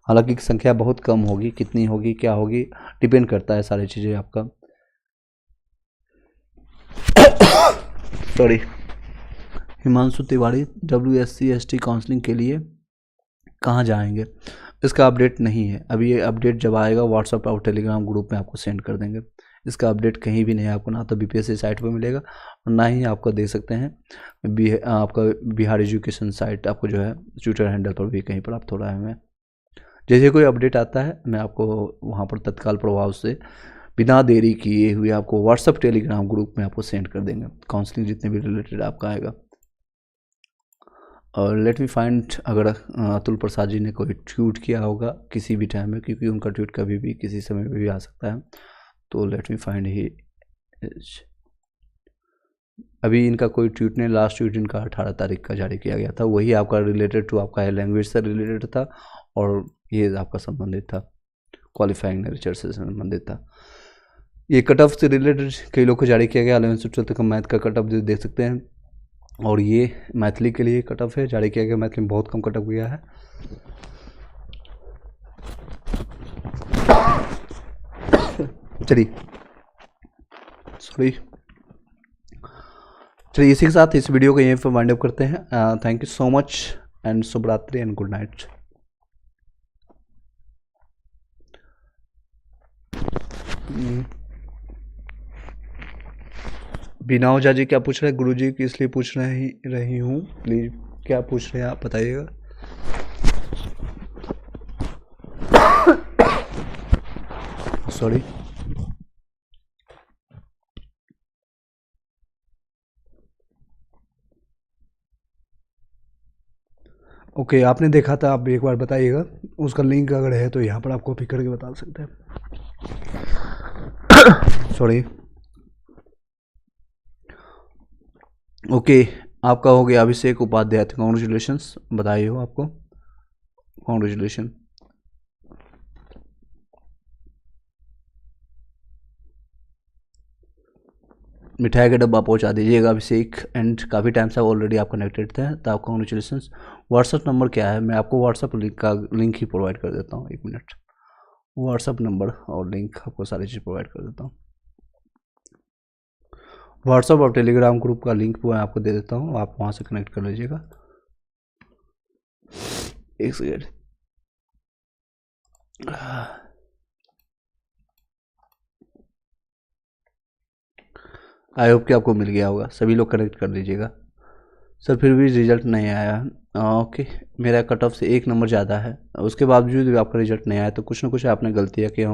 S1: हालांकि संख्या बहुत कम होगी, कितनी होगी क्या होगी डिपेंड करता है सारी चीज़ें आपका। Sorry, Himanshu Tiwari WSC/ST counselling के लिए कहाँ जाएंगे? इसका अपडेट नहीं है अभी, ये अपडेट जब आएगा व्हाट्सएप और टेलीग्राम ग्रुप में आपको सेंड कर देंगे। इसका अपडेट कहीं भी नहीं है आपको, ना तो BPSC साइट पर मिलेगा और ना ही आपको देख सकते हैं आपका बिहार एजुकेशन साइट, आपको जो है ट्विटर हैंडल पर भी कहीं प्राप्त हो रहा है। मैं जैसे कोई अपडेट आता है मैं आपको वहाँ पर तत्काल प्रभाव से बिना देरी किए हुए आपको व्हाट्सएप टेलीग्राम ग्रुप में आपको सेंड कर देंगे, काउंसलिंग जितने भी रिलेटेड आपका आएगा। और लेट मी फाइंड, अगर अतुल प्रसाद जी ने कोई ट्वीट किया होगा किसी भी टाइम में, क्योंकि उनका ट्वीट कभी भी किसी समय में भी आ सकता है, तो लेट मी फाइंड ही। अभी इनका कोई ट्वीट नहीं, लास्ट ट्वीट इनका 18 तारीख का जारी किया गया था, वही आपका रिलेटेड टू आपका लैंग्वेज से रिलेटेड था, और ये आपका संबंधित था क्वालिफाइंग नेचर से संबंधित था। ये कट ऑफ से रिलेटेड कई लोग को जारी किया गया, 11 से 12 का मैथ का कट ऑफ देख सकते हैं, और ये मैथिली के लिए कट ऑफ है, जारी किया गया। मैथिली में बहुत कम कट ऑफ गया है। चलिए इसी के साथ इस वीडियो को यहीं पर वाइंड अप करते हैं। Thank you so much and शुभ रात्रि एंड गुड नाइट। बिना ओझा जी क्या पूछ रहे हैं? गुरुजी की इसलिए पूछ रही हूँ, प्लीज क्या पूछ रहे हैं आप बताइएगा। सॉरी, ओके, आपने देखा था, आप एक बार बताइएगा, उसका लिंक अगर है तो यहाँ पर आप कॉपी करके बता सकते हैं। सॉरी, ओके, आपका हो गया अभिषेक उपाध्याय, कॉन्ग्रेचुलेशंस, बधाई हो आपको, कॉन्ग्रेचुलेशन। मिठाई का डब्बा पहुंचा दीजिएगा अभिषेक, एंड काफ़ी टाइम से ऑलरेडी आप कनेक्टेड थे, तो आपका कॉन्ग्रेचुलेशंस। व्हाट्सअप नंबर क्या है? मैं आपको व्हाट्सअप लिंक ही प्रोवाइड कर देता हूँ, 1 मिनट। व्हाट्सअप नंबर और लिंक आपको सारी चीज़ प्रोवाइड कर देता हूँ। व्हाट्सअप और टेलीग्राम ग्रुप का लिंक मैं आपको दे देता हूँ, आप वहाँ से कनेक्ट कर लीजिएगा। एक सेकेंड, आई होप कि आपको मिल गया होगा, सभी लोग कनेक्ट कर लीजिएगा। सर फिर भी रिजल्ट नहीं आया, ओके, मेरा कट ऑफ से 1 नंबर ज़्यादा है, उसके बावजूद भी आपका रिजल्ट नहीं आया, तो कुछ ना कुछ आपने गलतियाँ किया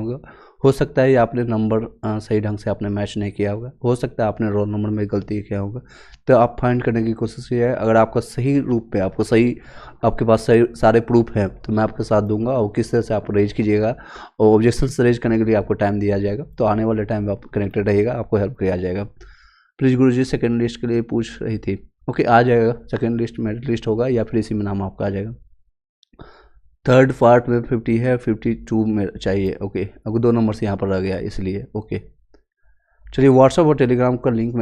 S1: हो सकता है ये आपने नंबर सही ढंग से आपने मैच नहीं किया होगा, हो सकता है आपने रोल नंबर में गलती किया होगा। तो आप फाइंड करने की कोशिश कीजिए। अगर आपका सही रूप में आपको सही, आपके पास सही सारे प्रूफ हैं तो मैं आपके साथ दूंगा, और किस तरह से आप रेज कीजिएगा, और ऑब्जेक्शन रेज करने के लिए आपको टाइम दिया जाएगा। तो आने वाले टाइम में आप कनेक्टेड रहिएगा, आपको हेल्प किया जाएगा। प्लीज़ गुरुजी सेकंड लिस्ट के लिए पूछ रही थी। ओके, आ जाएगा सेकंड लिस्ट, मेरिट लिस्ट होगा या फिर इसी में नाम आपका आ जाएगा। थर्ड पार्ट में 50 है, 52 में चाहिए। ओके, अब 2 नंबर से यहाँ पर रह गया इसलिए। ओके, चलिए व्हाट्सअप और टेलीग्राम का लिंक